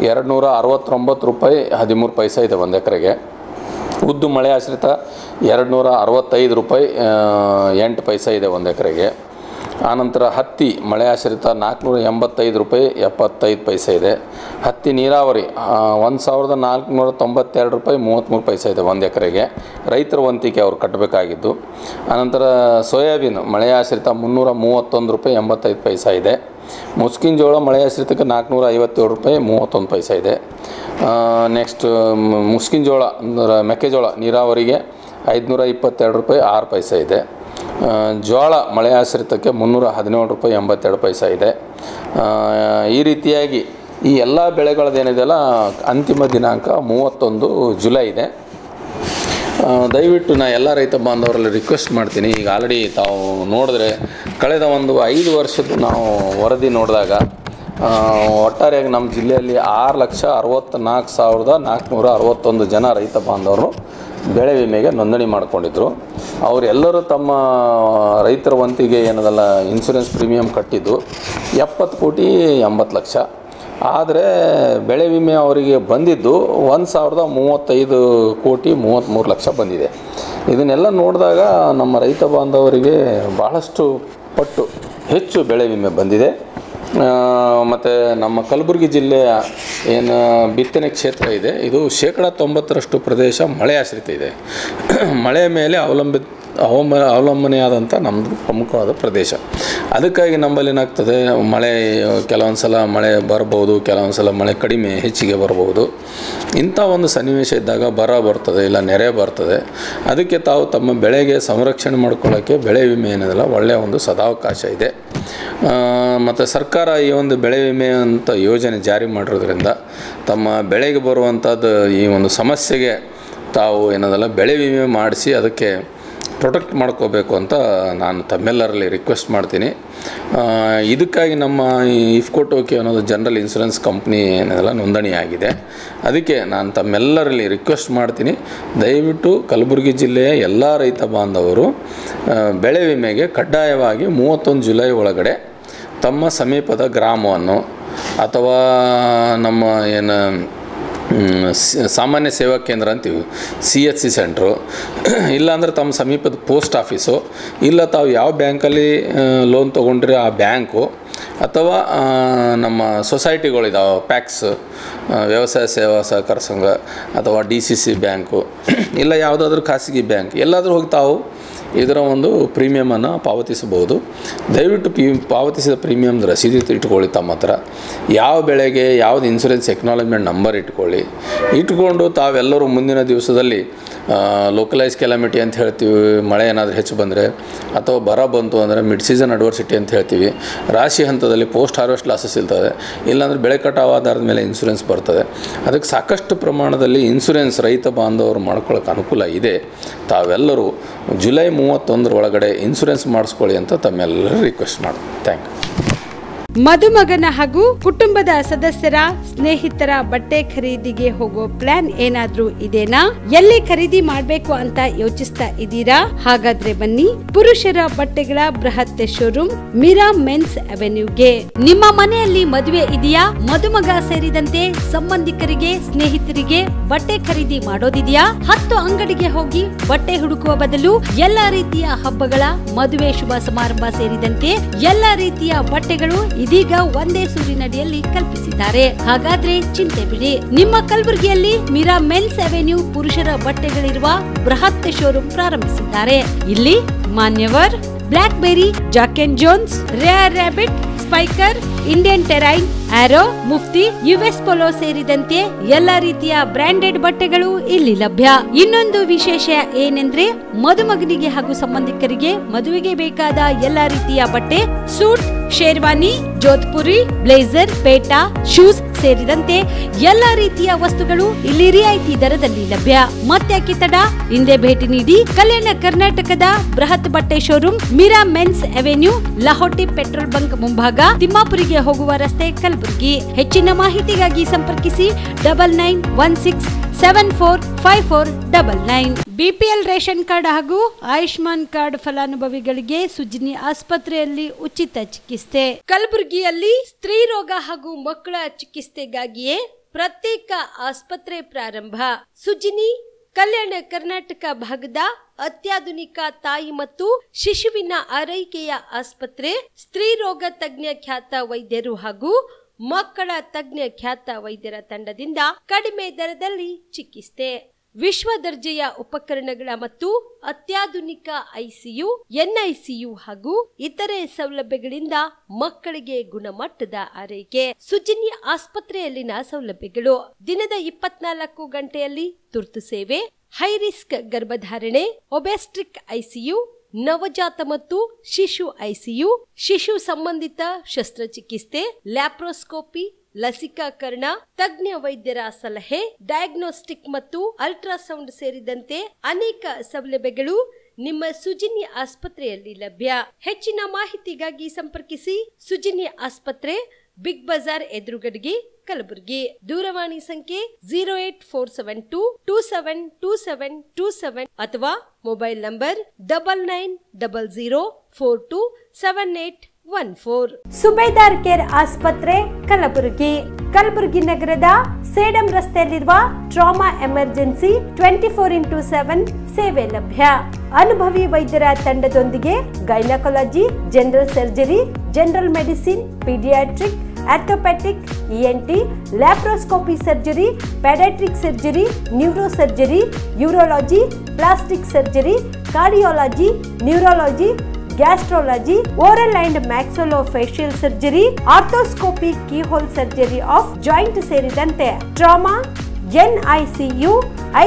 S4: 269 ರೂಪಾಯಿ 13 ಪೈಸೆ ಇದೆ ಒಂದು ಎಕರೆಗೆ. ಉದ್ದು ಮಳೆಯಾಶ್ರಿತ 265 ರೂಪಾಯಿ 8 ಪೈಸೆ ಇದೆ ಒಂದು ಎಕರೆಗೆ. ಆನಂತರ ಹತ್ತಿ ಮಳೆಯಾಶ್ರಿತ 485 ರೂಪಾಯಿ 75 ಪೈಸೆ ಇದೆ. ಹತ್ತಿ ನೀರಾವರಿ 1492 ರೂಪಾಯಿ 33 ಪೈಸೆ ಇದೆ ಒಂದು ಎಕರೆಗೆ, ರೈತರ ವಂತಿಕೆ ಅವರು ಕಟ್ಟಬೇಕಾಗಿದ್ದು. ಆನಂತರ ಸೋಯಾಬೀನ್ ಮಳೆಯಾಶ್ರಿತ 331 ರೂಪಾಯಿ 85 ಪೈಸೆ ಇದೆ. ಮುಸ್ಕಿನ ಜೋಳ ಮಳೆಯಾಶ್ರಿತಕ್ಕೆ 457 ರೂಪಾಯಿ 31 ಪೈಸೆ ಇದೆ. ನೆಕ್ಸ್ಟ್ ಮುಸ್ಕಿನ ಜೋಳ ಅಂದರೆ ಮೆಕ್ಕೆಜೋಳ ನೀರಾವರಿಗೆ 522 ರೂಪಾಯಿ 6 ಪೈಸೆ ಇದೆ. ಜೋಳ ಮಳೆಯಾಶ್ರಿತಕ್ಕೆ 317 ರೂಪಾಯಿ 82 ಪೈಸೆ ಇದೆ. ಈ ರೀತಿಯಾಗಿ ಈ ಎಲ್ಲ ಬೆಳೆಗಳದ್ದೇನಿದೆಯಲ್ಲ ಅಂತಿಮ ದಿನಾಂಕ 31 ಜುಲೈ ಇದೆ. ದಯವಿಟ್ಟು ನಾನು ಎಲ್ಲ ರೈತ ಬಾಂಧವರಲ್ಲಿ ರಿಕ್ವೆಸ್ಟ್ ಮಾಡ್ತೀನಿ. ಈಗ ಆಲ್ರೆಡಿ ತಾವು ನೋಡಿದ್ರೆ ಕಳೆದ ಒಂದು 5 ವರ್ಷದ ನಾವು ವರದಿ ನೋಡಿದಾಗ ಒಟ್ಟಾರೆಯಾಗಿ ನಮ್ಮ ಜಿಲ್ಲೆಯಲ್ಲಿ 6,64,461 ಜನ ರೈತ ಬಾಂಧವರು ಬೆಳೆ ವಿಮೆಗೆ ನೋಂದಣಿ ಮಾಡಿಕೊಂಡಿದ್ರು. ಅವರೆಲ್ಲರೂ ತಮ್ಮ ರೈತರ ವಂತಿಗೆ ಏನದಲ್ಲ ಇನ್ಶೂರೆನ್ಸ್ ಪ್ರೀಮಿಯಂ ಕಟ್ಟಿದ್ದು 70,80,00,000. ಆದರೆ ಬೆಳೆ ವಿಮೆ ಅವರಿಗೆ ಬಂದಿದ್ದು 1,035,33,00,000 ಬಂದಿದೆ. ಇದನ್ನೆಲ್ಲ ನೋಡಿದಾಗ ನಮ್ಮ ರೈತ ಬಾಂಧವರಿಗೆ ಬಹಳಷ್ಟು ಪಟ್ಟು ಹೆಚ್ಚು ಬೆಳೆ ವಿಮೆ ಬಂದಿದೆ. ಮತ್ತು ನಮ್ಮ ಕಲಬುರಗಿ ಜಿಲ್ಲೆಯ ಏನು ಬಿತ್ತನೆ ಕ್ಷೇತ್ರ ಇದೆ, ಇದು 90% ಪ್ರದೇಶ ಮಳೆ ಆಶ್ರಿತ ಇದೆ. ಮಳೆಯ ಮೇಲೆ ಅವಲಂಬನೆಯಾದಂಥ ನಮ್ಮದು ಪ್ರಮುಖವಾದ ಪ್ರದೇಶ. ಅದಕ್ಕಾಗಿ ನಮ್ಮಲ್ಲಿ ಏನಾಗ್ತದೆ, ಮಳೆ ಕೆಲವೊಂದು ಸಲ ಮಳೆ ಬರ್ಬೋದು, ಕೆಲವೊಂದು ಸಲ ಮಳೆ ಕಡಿಮೆ ಹೆಚ್ಚಿಗೆ ಬರ್ಬೋದು. ಇಂಥ ಒಂದು ಸನ್ನಿವೇಶ ಇದ್ದಾಗ ಬರ ಬರ್ತದೆ, ಇಲ್ಲ ನೆರೆ ಬರ್ತದೆ. ಅದಕ್ಕೆ ತಾವು ತಮ್ಮ ಬೆಳೆಗೆ ಸಂರಕ್ಷಣೆ ಮಾಡ್ಕೊಳ್ಳೋಕ್ಕೆ ಬೆಳೆ ವಿಮೆ ಏನಿದೆಯಲ್ಲ ಒಳ್ಳೆಯ ಒಂದು ಸದಾವಕಾಶ ಇದೆ. ಮತ್ತು ಸರ್ಕಾರ ಈ ಒಂದು ಬೆಳೆ ವಿಮೆ ಅಂತ ಯೋಜನೆ ಜಾರಿ ಮಾಡಿರೋದ್ರಿಂದ ತಮ್ಮ ಬೆಳೆಗೆ ಬರುವಂಥದ್ದು ಈ ಒಂದು ಸಮಸ್ಯೆಗೆ ತಾವು ಏನದಲ್ಲ ಬೆಳೆ ವಿಮೆ ಮಾಡಿಸಿ ಅದಕ್ಕೆ ಪ್ರೊಟೆಕ್ಟ್ ಮಾಡ್ಕೋಬೇಕು ಅಂತ ನಾನು ತಮ್ಮೆಲ್ಲರಲ್ಲಿ ರಿಕ್ವೆಸ್ಟ್ ಮಾಡ್ತೀನಿ. ಇದಕ್ಕಾಗಿ ನಮ್ಮ ಇಫ್ಕೋ ಟೋಕಿಯೋ ಅನ್ನೋದು ಜನರಲ್ ಇನ್ಶೂರೆನ್ಸ್ ಕಂಪ್ನಿ ಏನೆಲ್ಲ ನೋಂದಣಿ ಆಗಿದೆ. ಅದಕ್ಕೆ ನಾನು ತಮ್ಮೆಲ್ಲರಲ್ಲಿ ರಿಕ್ವೆಸ್ಟ್ ಮಾಡ್ತೀನಿ, ದಯವಿಟ್ಟು ಕಲಬುರಗಿ ಜಿಲ್ಲೆಯ ಎಲ್ಲ ರೈತ ಬಾಂಧವರು ಬೆಳೆ ವಿಮೆಗೆ ಕಡ್ಡಾಯವಾಗಿ 31 ಜುಲೈ ಒಳಗಡೆ ತಮ್ಮ ಸಮೀಪದ ಗ್ರಾಮವನ್ನು ಅಥವಾ ನಮ್ಮ ಏನು ಸಾಮಾನ್ಯ ಸೇವಾ ಕೇಂದ್ರ ಅಂತೀವಿ, CHC ಸೆಂಟ್ರು, ಇಲ್ಲಾಂದರೆ ತಮ್ಮ ಸಮೀಪದ ಪೋಸ್ಟ್ ಆಫೀಸು, ಇಲ್ಲ ತಾವು ಯಾವ ಬ್ಯಾಂಕಲ್ಲಿ ಲೋನ್ ತೊಗೊಂಡ್ರೆ ಆ ಬ್ಯಾಂಕು, ಅಥವಾ ನಮ್ಮ ಸೊಸೈಟಿಗಳಿದಾವೆ, ಪ್ಯಾಕ್ಸ್ ವ್ಯವಸಾಯ ಸೇವಾ ಸಹಕಾರ ಸಂಘ ಅಥವಾ DCC ಬ್ಯಾಂಕು, ಇಲ್ಲ ಯಾವುದಾದ್ರೂ ಖಾಸಗಿ ಬ್ಯಾಂಕ್, ಎಲ್ಲಾದರೂ ಹೋಗಿ ತಾವು ಇದರ ಒಂದು ಪ್ರೀಮಿಯಮನ್ನು ಪಾವತಿಸಬಹುದು. ದಯವಿಟ್ಟು ಪಾವತಿಸಿದ ಪ್ರೀಮಿಯಮ್ ರಸೀದಿ ಇಟ್ಕೊಳ್ಳಿ ತಮ್ಮ ಹತ್ರ. ಯಾವ ಬೆಳೆಗೆ ಯಾವುದು ಇನ್ಶೂರೆನ್ಸ್ ಎಕ್ನಾಲಜ್ಮೆಂಟ್ ನಂಬರ್ ಇಟ್ಕೊಂಡು ತಾವೆಲ್ಲರೂ ಮುಂದಿನ ದಿವಸದಲ್ಲಿ ಲೋಕಲೈಸ್ ಕೆಲಾಮಿಟಿ ಅಂತ ಹೇಳ್ತೀವಿ, ಮಳೆ ಏನಾದರೂ ಹೆಚ್ಚು ಬಂದರೆ ಅಥವಾ ಬರ ಬಂತು ಅಂದರೆ ಮಿಡ್ ಸೀಸನ್ ಅಡ್ವರ್ಸಿಟಿ ಅಂತ ಹೇಳ್ತೀವಿ, ರಾಶಿ ಹಂತದಲ್ಲಿ ಪೋಸ್ಟ್ ಹಾರ್ವೆಸ್ಟ್ ಲಾಸಸ್ ಇರ್ತದೆ, ಇಲ್ಲಾಂದರೆ ಬೆಳೆ ಕಟಾವು ಆಧಾರದ ಮೇಲೆ ಇನ್ಶೂರೆನ್ಸ್ ಬರ್ತದೆ. ಅದಕ್ಕೆ ಸಾಕಷ್ಟು ಪ್ರಮಾಣದಲ್ಲಿ ಇನ್ಶೂರೆನ್ಸ್ ರೈತ ಬಾಂಧವರು ಮಾಡ್ಕೊಳ್ಳೋಕೆ ಅನುಕೂಲ ಇದೆ. ತಾವೆಲ್ಲರೂ ಜುಲೈ 31 ಒಳಗಡೆ ಇನ್ಶೂರೆನ್ಸ್ ಮಾಡಿಸ್ಕೊಳ್ಳಿ ಅಂತ ತಮ್ಮೆಲ್ಲರೂ ರಿಕ್ವೆಸ್ಟ್ ಮಾಡ್ತೀನಿ. Thank you.
S1: ಮದುಮಗನ ಹಾಗೂ ಕುಟುಂಬದ ಸದಸ್ಯರ ಸ್ನೇಹಿತರ ಬಟ್ಟೆ ಖರೀದಿಗೆ ಹೋಗೋ ಪ್ಲಾನ್ ಏನಾದ್ರೂ ಇದೆನಾ? ಎಲ್ಲಿ ಖರೀದಿ ಮಾಡ್ಬೇಕು ಅಂತ ಯೋಚಿಸ್ತಾ ಇದ್ದೀರಾ? ಹಾಗಾದ್ರೆ ಬನ್ನಿ ಪುರುಷರ ಬಟ್ಟೆಗಳ ಬೃಹತ್ ಶೋರೂಮ್ ಮೀರಾ ಮೆನ್ಸ್ ಅವೆನ್ಯೂಗೆ. ನಿಮ್ಮ ಮನೆಯಲ್ಲಿ ಮದುವೆ ಇದೆಯಾ? ಮದುಮಗ ಸೇರಿದಂತೆ ಸಂಬಂಧಿಕರಿಗೆ ಸ್ನೇಹಿತರಿಗೆ ಬಟ್ಟೆ ಖರೀದಿ ಮಾಡೋದಿದೆಯಾ? 10 ಅಂಗಡಿಗೆ ಹೋಗಿ ಬಟ್ಟೆ ಹುಡುಕುವ ಬದಲು ಎಲ್ಲಾ ರೀತಿಯ ಹಬ್ಬಗಳ ಮದುವೆ ಶುಭ ಸಮಾರಂಭ ಸೇರಿದಂತೆ ಎಲ್ಲಾ ರೀತಿಯ ಬಟ್ಟೆಗಳು ಇದೀಗ ಒಂದೇ ಸೂರಿನಡಿಯಲ್ಲಿ ಕಲ್ಪಿಸಿದ್ದಾರೆ. ಹಾಗಾದ್ರೆ ಚಿಂತೆ ಬಿಡಿ, ನಿಮ್ಮ ಕಲಬುರಗಿಯಲ್ಲಿ ಮೀರಾ ಮೆನ್ಸ್ ಅವೆನ್ಯೂ ಪುರುಷರ ಬಟ್ಟೆಗಳಿರುವ ಬೃಹತ್ ಶೋರೂಮ್ ಪ್ರಾರಂಭಿಸಿದ್ದಾರೆ. ಇಲ್ಲಿ Manyavar, Blackberry, Jack and Jones, Rare Rabbit, Spykar, Indian Terrain, Arrow, Mufti, US Polo ಸೇರಿದಂತೆ ಎಲ್ಲ ರೀತಿಯ ಬ್ರಾಂಡೆಡ್ ಬಟ್ಟೆಗಳು ಇಲ್ಲಿ ಲಭ್ಯ. ಇನ್ನೊಂದು ವಿಶೇಷ ಏನೆಂದ್ರೆ ಮದುಮಗನಿಗೆ ಹಾಗೂ ಸಂಬಂಧಿಕರಿಗೆ ಮದುವೆಗೆ ಬೇಕಾದ ಎಲ್ಲ ರೀತಿಯ ಬಟ್ಟೆ, ಸೂಟ್, ಶೇರ್ವಾನಿ, ಜೋಧ್ಪುರಿ, ಬ್ಲೇಸರ್, ಪೇಟಾ, ಶೂಸ್ ಸೇರಿದಂತೆ ಎಲ್ಲ ರೀತಿಯ ವಸ್ತುಗಳು ಇಲ್ಲಿ ರಿಯಾಯಿತಿ ದರದಲ್ಲಿ ಲಭ್ಯ. ಮತ್ತ್ಯಾಕೆ ತಡ, ಹಿಂದೆ ಭೇಟಿ ನೀಡಿ. ಕಲ್ಯಾಣ ಕರ್ನಾಟಕದ ಬೃಹತ್ ಬಟ್ಟೆ showroom Meera men's avenue, Lahoti petrol bunk ಮುಂಭಾಗ, ತಿಮ್ಮಾಪುರಿಗೆ ಹೋಗುವ ರಸ್ತೆ, ಕಲಬುರಗಿ. ಹೆಚ್ಚಿನ ಮಾಹಿತಿಗಾಗಿ ಸಂಪರ್ಕಿಸಿ 9916745499. BPL ರೇಷನ್ ಕಾರ್ಡ್ ಹಾಗೂ ಆಯುಷ್ಮಾನ್ ಕಾರ್ಡ್ ಫಲಾನುಭವಿಗಳಿಗೆ ಸುಜ್ನಿ ಆಸ್ಪತ್ರೆಯಲ್ಲಿ ಉಚಿತ ಚಿಕಿತ್ಸೆ. ಕಲಬುರಗಿಯಲ್ಲಿ ಸ್ತ್ರೀ ರೋಗ ಹಾಗೂ ಮಕ್ಕಳ ಚಿಕಿತ್ಸೆಗಾಗಿಯೇ ಪ್ರತ್ಯೇಕ ಆಸ್ಪತ್ರೆ ಪ್ರಾರಂಭ. ಸುಜ್ನಿ ಕಲ್ಯಾಣ ಕರ್ನಾಟಕ ಭಾಗದ ಅತ್ಯಾಧುನಿಕ ತಾಯಿ ಮತ್ತು ಶಿಶುವಿನ ಆರೈಕೆಯ ಆಸ್ಪತ್ರೆ. ಸ್ತ್ರೀ ರೋಗ ತಜ್ಞ ಖ್ಯಾತ ವೈದ್ಯರು ಹಾಗೂ ಮಕ್ಕಳ ತಜ್ಞ ಖ್ಯಾತ ವೈದ್ಯರ ತಂಡದಿಂದ ಕಡಿಮೆ ದರದಲ್ಲಿ ಚಿಕಿತ್ಸೆ, ವಿಶ್ವ ದರ್ಜೆಯ ಉಪಕರಣಗಳ ಮತ್ತು ಅತ್ಯಾಧುನಿಕ ICU, NICU ಹಾಗೂ ಇತರೆ ಸೌಲಭ್ಯಗಳಿಂದ ಮಕ್ಕಳಿಗೆ ಗುಣಮಟ್ಟದ ಆರೈಕೆ. ಸುಜನ್ಯ ಆಸ್ಪತ್ರೆಯಲ್ಲಿನ ಸೌಲಭ್ಯಗಳು: ದಿನದ 24 ಗಂಟೆಯಲ್ಲಿ ತುರ್ತು ಸೇವೆ, ಹೈ ರಿಸ್ಕ್ ಗರ್ಭಧಾರಣೆ, ಒಬೆಸ್ಟ್ರಿಕ್ ICU, ನವಜಾತ ಮತ್ತು ಶಿಶು ICU, ಶಿಶು ಸಂಬಂಧಿತ ಶಸ್ತ್ರಚಿಕಿತ್ಸೆ, ಲ್ಯಾಪ್ರೋಸ್ಕೋಪಿ, ಲಸಿಕಾಕರಣ, ತಜ್ಞ ವೈದ್ಯರ ಸಲಹೆ, ಡಯಾಗ್ನೋಸ್ಟಿಕ್ ಮತ್ತು ಅಲ್ಟ್ರಾಸೌಂಡ್ ಸೇರಿದಂತೆ ಅನೇಕ ಸೌಲಭ್ಯಗಳು ನಿಮ್ಮ ಸುಜನ್ಯ ಆಸ್ಪತ್ರೆಯಲ್ಲಿ ಲಭ್ಯ. ಹೆಚ್ಚಿನ ಮಾಹಿತಿಗಾಗಿ ಸಂಪರ್ಕಿಸಿ ಸುಜನ್ಯ ಆಸ್ಪತ್ರೆ, ಬಿಗ್ ಬಜಾರ್ ಎದುರುಗಡೆಗೆ, ಕಲಬುರಗಿ. ದೂರವಾಣಿ ಸಂಖ್ಯೆ 08472272727 ಅಥವಾ ಮೊಬೈಲ್ ನಂಬರ್ 9900427814. ಸುಬೇದಾರ್ ಕೇರ್ ಆಸ್ಪತ್ರೆ, ಕಲಬುರಗಿ. ಕಲಬುರಗಿ ನಗರದ ಸೇಡಂ ರಸ್ತೆಯಲ್ಲಿರುವ ಟ್ರಾಮಾ ಎಮರ್ಜೆನ್ಸಿ 24x7 ಸೇವೆ ಲಭ್ಯ. ಅನುಭವಿ ವೈದ್ಯರ ತಂಡದೊಂದಿಗೆ gynaecology, general surgery, general medicine, paediatric, orthopaedic, ENT, laparoscopy surgery, paediatric surgery, neuro surgery, urology, plastic surgery, cardiology, neurology, gastrology, oral and maxillofacial surgery, arthroscopy, keyhole surgery of joint ಸೇರಿದಂತೆ trauma, NICU,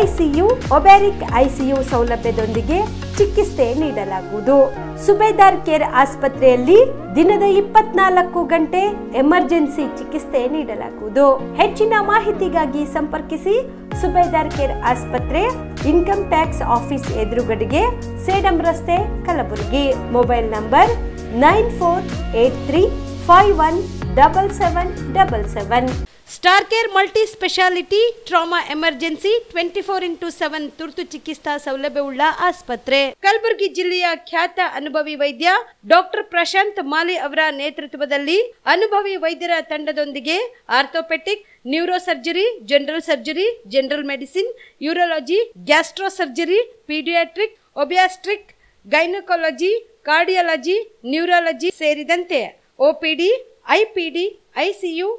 S1: ICU, ಒಬ್ಯಾರಿಕ್ ICU ಸೌಲಭ್ಯದೊಂದಿಗೆ ಚಿಕಿತ್ಸೆ ನೀಡಲಾಗುವುದು. ಸುಬೇದಾರ್ care ಆಸ್ಪತ್ರೆಯಲ್ಲಿ ದಿನದ 24 ಗಂಟೆ emergency ಚಿಕಿತ್ಸೆ ನೀಡಲಾಗುವುದು. ಹೆಚ್ಚಿನ ಮಾಹಿತಿಗಾಗಿ ಸಂಪರ್ಕಿಸಿ ಸುಬೇದಾರ್ ಕೇರ್ ಆಸ್ಪತ್ರೆ, ಇನ್ಕಮ್ ಟ್ಯಾಕ್ಸ್ ಆಫೀಸ್ ಎದುರುಗಡೆಗೆ, ಸೇಡಂ ರಸ್ತೆ, Kalaburagi. Mobile number 9483517777. Star care multi speciality trauma emergency 24x7 ತುರ್ತು ಚಿಕಿತ್ಸಾ ಸೌಲಭ್ಯವುಳ್ಳ ಆಸ್ಪತ್ರೆ. ಕಲಬುರಗಿ ಜಿಲ್ಲೆಯ ಖ್ಯಾತ ಅನುಭವಿ ವೈದ್ಯ ಡಾಕ್ಟರ್ ಪ್ರಶಾಂತ್ ಮಾಲಿ ಅವರ ನೇತೃತ್ವದಲ್ಲಿ ಅನುಭವಿ ವೈದ್ಯರ ತಂಡದೊಂದಿಗೆ orthopaedic, neuro surgery, general surgery, general medicine, urology, gastro surgery, paediatric, obstetric, gynaecology, cardiology, neurology ಸೇರಿದಂತೆ OPD, IPD, ICU,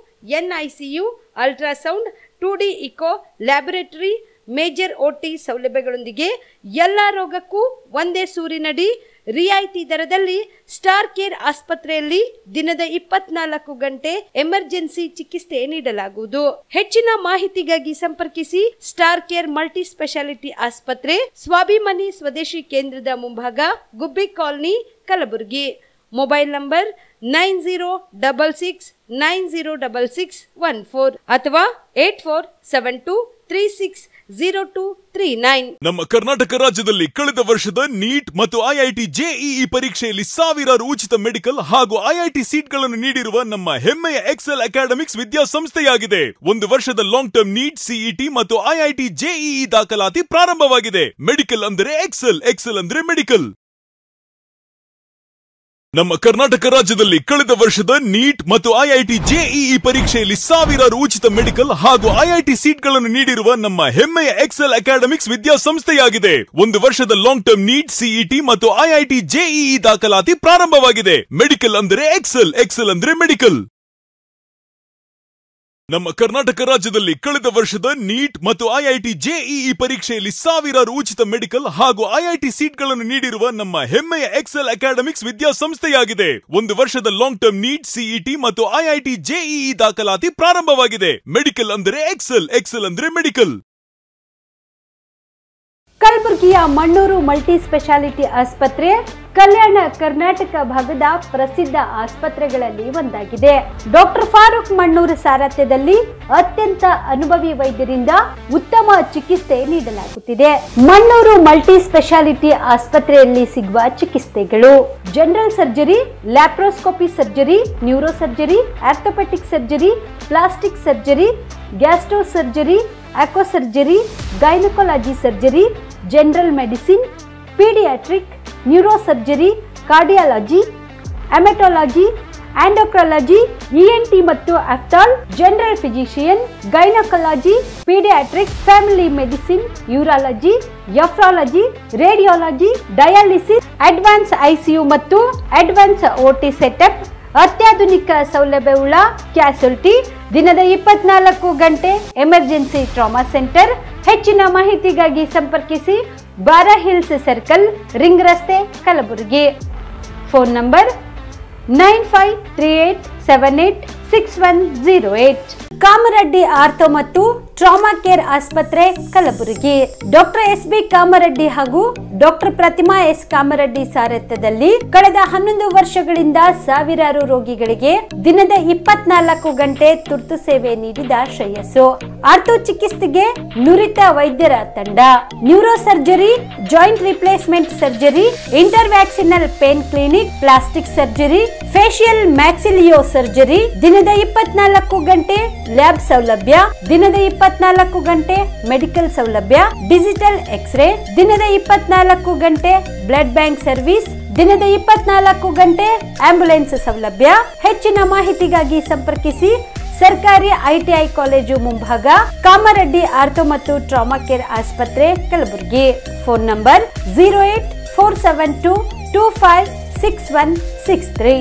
S1: NICU, ultrasound, 2D echo, laboratory, major OT ಸೌಲಭ್ಯಗಳೊಂದಿಗೆ ಎಲ್ಲ ರೋಗಕ್ಕೂ ಒಂದೇ ಸೂರಿನಡಿ ರಿಯಾಯಿತಿ ದರದಲ್ಲಿ ಸ್ಟಾರ್ ಕೇರ್ ಆಸ್ಪತ್ರೆಯಲ್ಲಿ ದಿನದ 24 ಗಂಟೆ ಎಮರ್ಜೆನ್ಸಿ ಚಿಕಿತ್ಸೆ ನೀಡಲಾಗುವುದು. ಹೆಚ್ಚಿನ ಮಾಹಿತಿಗಾಗಿ ಸಂಪರ್ಕಿಸಿ ಸ್ಟಾರ್ ಕೇರ್ ಮಲ್ಟಿ ಸ್ಪೆಷಾಲಿಟಿ ಆಸ್ಪತ್ರೆ, ಸ್ವಾಭಿಮಾನಿ ಸ್ವದೇಶಿ ಕೇಂದ್ರದ ಮುಂಭಾಗ, ಗುಬ್ಬಿ ಕಾಲನಿ, ಕಲಬುರಗಿ. ಮೊಬೈಲ್ ನಂಬರ್ 9066906614 ಅಥವಾ 8472360239.
S2: ನಮ್ಮ ಕರ್ನಾಟಕ ರಾಜ್ಯದಲ್ಲಿ ಕಳೆದ ವರ್ಷದ ನೀಟ್ ಮತ್ತು IIT JEE ಪರೀಕ್ಷೆಯಲ್ಲಿ ಸಾವಿರಾರು ಉಚಿತ ಮೆಡಿಕಲ್ ಹಾಗೂ IIT ಸೀಟ್ಗಳನ್ನು ನೀಡಿರುವ ನಮ್ಮ ಹೆಮ್ಮೆಯ ಎಕ್ಸೆಲ್ ಅಕಾಡೆಮಿಕ್ಸ್ ವಿದ್ಯಾಸಂಸ್ಥೆಯಾಗಿದೆ. ಒಂದು ವರ್ಷದ ಲಾಂಗ್ ಟರ್ಮ್ ನೀಟ್, CET ಮತ್ತು IIT JEE ದಾಖಲಾತಿ ಪ್ರಾರಂಭವಾಗಿದೆ. ಮೆಡಿಕಲ್ ಅಂದರೆ ಎಕ್ಸೆಲ್, ಎಕ್ಸೆಲ್ ಅಂದ್ರೆ ಮೆಡಿಕಲ್. ನಮ್ಮ ಕರ್ನಾಟಕ ರಾಜ್ಯದಲ್ಲಿ ಕಳೆದ ವರ್ಷದ ನೀಟ್ ಮತ್ತು IIT JEE ಪರೀಕ್ಷೆಯಲ್ಲಿ ಸಾವಿರಾರು ಉಚಿತ ಮೆಡಿಕಲ್ ಹಾಗೂ IIT ಸೀಟ್ಗಳನ್ನು ನೀಡಿರುವ ನಮ್ಮ ಹೆಮ್ಮೆಯ ಎಕ್ಸೆಲ್ ಅಕಾಡೆಮಿಕ್ಸ್ ವಿದ್ಯಾಸಂಸ್ಥೆಯಾಗಿದೆ. ಒಂದು ವರ್ಷದ ಲಾಂಗ್ ಟರ್ಮ್ ನೀಟ್, CET ಮತ್ತು IIT JEE ದಾಖಲಾತಿ ಪ್ರಾರಂಭವಾಗಿದೆ. ಮೆಡಿಕಲ್ ಅಂದರೆ ಎಕ್ಸೆಲ್, ಎಕ್ಸೆಲ್ ಅಂದ್ರೆ ಮೆಡಿಕಲ್. ನಮ್ಮ ಕರ್ನಾಟಕ ರಾಜ್ಯದಲ್ಲಿ ಕಳೆದ ವರ್ಷದ ನೀಟ್ ಮತ್ತು IIT JEE ಪರೀಕ್ಷೆಯಲ್ಲಿ ಸಾವಿರಾರು ಉಚಿತ ಮೆಡಿಕಲ್ ಹಾಗೂ IIT ಸೀಟ್ಗಳನ್ನು ನೀಡಿರುವ ನಮ್ಮ ಹೆಮ್ಮೆಯ ಎಕ್ಸೆಲ್ ಅಕಾಡೆಮಿಕ್ಸ್ ವಿದ್ಯಾಸಂಸ್ಥೆಯಾಗಿದೆ. ಒಂದು ವರ್ಷದ ಲಾಂಗ್ ಟರ್ಮ್ ನೀಟ್, CET ಮತ್ತು IIT JEE ದಾಖಲಾತಿ ಪ್ರಾರಂಭವಾಗಿದೆ. ಮೆಡಿಕಲ್ ಅಂದರೆ ಎಕ್ಸೆಲ್, ಎಕ್ಸೆಲ್ ಅಂದ್ರೆ ಮೆಡಿಕಲ್.
S1: ಕಲಬುರಗಿಯ ಮಣ್ಣೂರು ಮಲ್ಟಿ ಸ್ಪೆಷಾಲಿಟಿ ಆಸ್ಪತ್ರೆ ಕಲ್ಯಾಣ ಕರ್ನಾಟಕ ಭಾಗದ ಪ್ರಸಿದ್ಧ ಆಸ್ಪತ್ರೆಗಳಲ್ಲಿ ಒಂದಾಗಿದೆ. ಡಾಕ್ಟರ್ ಫಾರೂಕ್ ಮಣ್ಣೂರು ಸಾರಥ್ಯದಲ್ಲಿ ಅತ್ಯಂತ ಅನುಭವಿ ವೈದ್ಯರಿಂದ ಉತ್ತಮ ಚಿಕಿತ್ಸೆ ನೀಡಲಾಗುತ್ತಿದೆ. ಮಣ್ಣೂರು ಮಲ್ಟಿ ಸ್ಪೆಷಾಲಿಟಿ ಆಸ್ಪತ್ರೆಯಲ್ಲಿ ಸಿಗುವ ಚಿಕಿತ್ಸೆಗಳು: general surgery, laparoscopy surgery, neuro surgery, orthopaedic surgery, plastic surgery, gastro surgery, ಆಕ್ವಾ surgery, gynaecology surgery, general medicine, paediatric, neuro surgery, cardiology, haematology, endocrinology, ENT ಮತ್ತು ophthal, general physician, gynaecology, paediatric, family medicine, urology, nephrology, radiology, dialysis, advance ICU ಮತ್ತು advance OT setup, ಅತ್ಯಾಧುನಿಕ ಸೌಲಭ್ಯವುಳ್ಳ ಕ್ಯಾಸುಲಿಟಿ, ದಿನದ 24 ಗಂಟೆ emergency trauma centre. ಹೆಚ್ಚಿನ ಮಾಹಿತಿಗಾಗಿ ಸಂಪರ್ಕಿಸಿ ಬಾರಾ hills Circle, Ring ರಸ್ತೆ, Kalaburagi. Phone number 9538786108. Kamareddy ortho ಮತ್ತು ಟ್ರಾಮಾ ಕೇರ್ ಆಸ್ಪತ್ರೆ, ಕಲಬುರಗಿ. ಡಾಕ್ಟರ್ SB ಕಾಮರೆಡ್ಡಿ ಹಾಗೂ ಡಾಕ್ಟರ್ ಪ್ರತಿಮಾ S ಕಾಮರೆಡ್ಡಿ ಸಾರಥ್ಯದಲ್ಲಿ ಕಳೆದ 11 ವರ್ಷಗಳಿಂದ ಸಾವಿರಾರು ರೋಗಿಗಳಿಗೆ ದಿನದ 24 ಗಂಟೆ ತುರ್ತು ಸೇವೆ ನೀಡಿದ ಶ್ರೇಯಸ್ಸು. ಆರ್ಥೋ ಚಿಕಿತ್ಸೆಗೆ ನುರಿತ ವೈದ್ಯರ ತಂಡ, neuro surgery, joint replacement surgery, interventional pain clinic, plastic surgery, facial maxillo surgery, ದಿನದ 24 ಗಂಟೆ ಲ್ಯಾಬ್ ಸೌಲಭ್ಯ, ದಿನದ 24 ಗಂಟೆ ಮೆಡಿಕಲ್ ಸೌಲಭ್ಯ, ಡಿಜಿಟಲ್ ಎಕ್ಸ್ರೇ, ದಿನದ 24 ಗಂಟೆ ಬ್ಲಡ್ ಬ್ಯಾಂಕ್ ಸರ್ವಿಸ್, ದಿನದ 24 ಗಂಟೆ ಆಂಬ್ಯುಲೆನ್ಸ್ ಸೌಲಭ್ಯ. ಹೆಚ್ಚಿನ ಮಾಹಿತಿಗಾಗಿ ಸಂಪರ್ಕಿಸಿ ಸರ್ಕಾರಿ ITI ಕಾಲೇಜು ಮುಂಭಾಗ, ಕಾಮರೆಡ್ಡಿ ಆರ್ಥೋ ಮತ್ತು ಟ್ರಾಮಾ ಕೇರ್ ಆಸ್ಪತ್ರೆ, ಕಲಬುರಗಿ. Phone number 08472256163.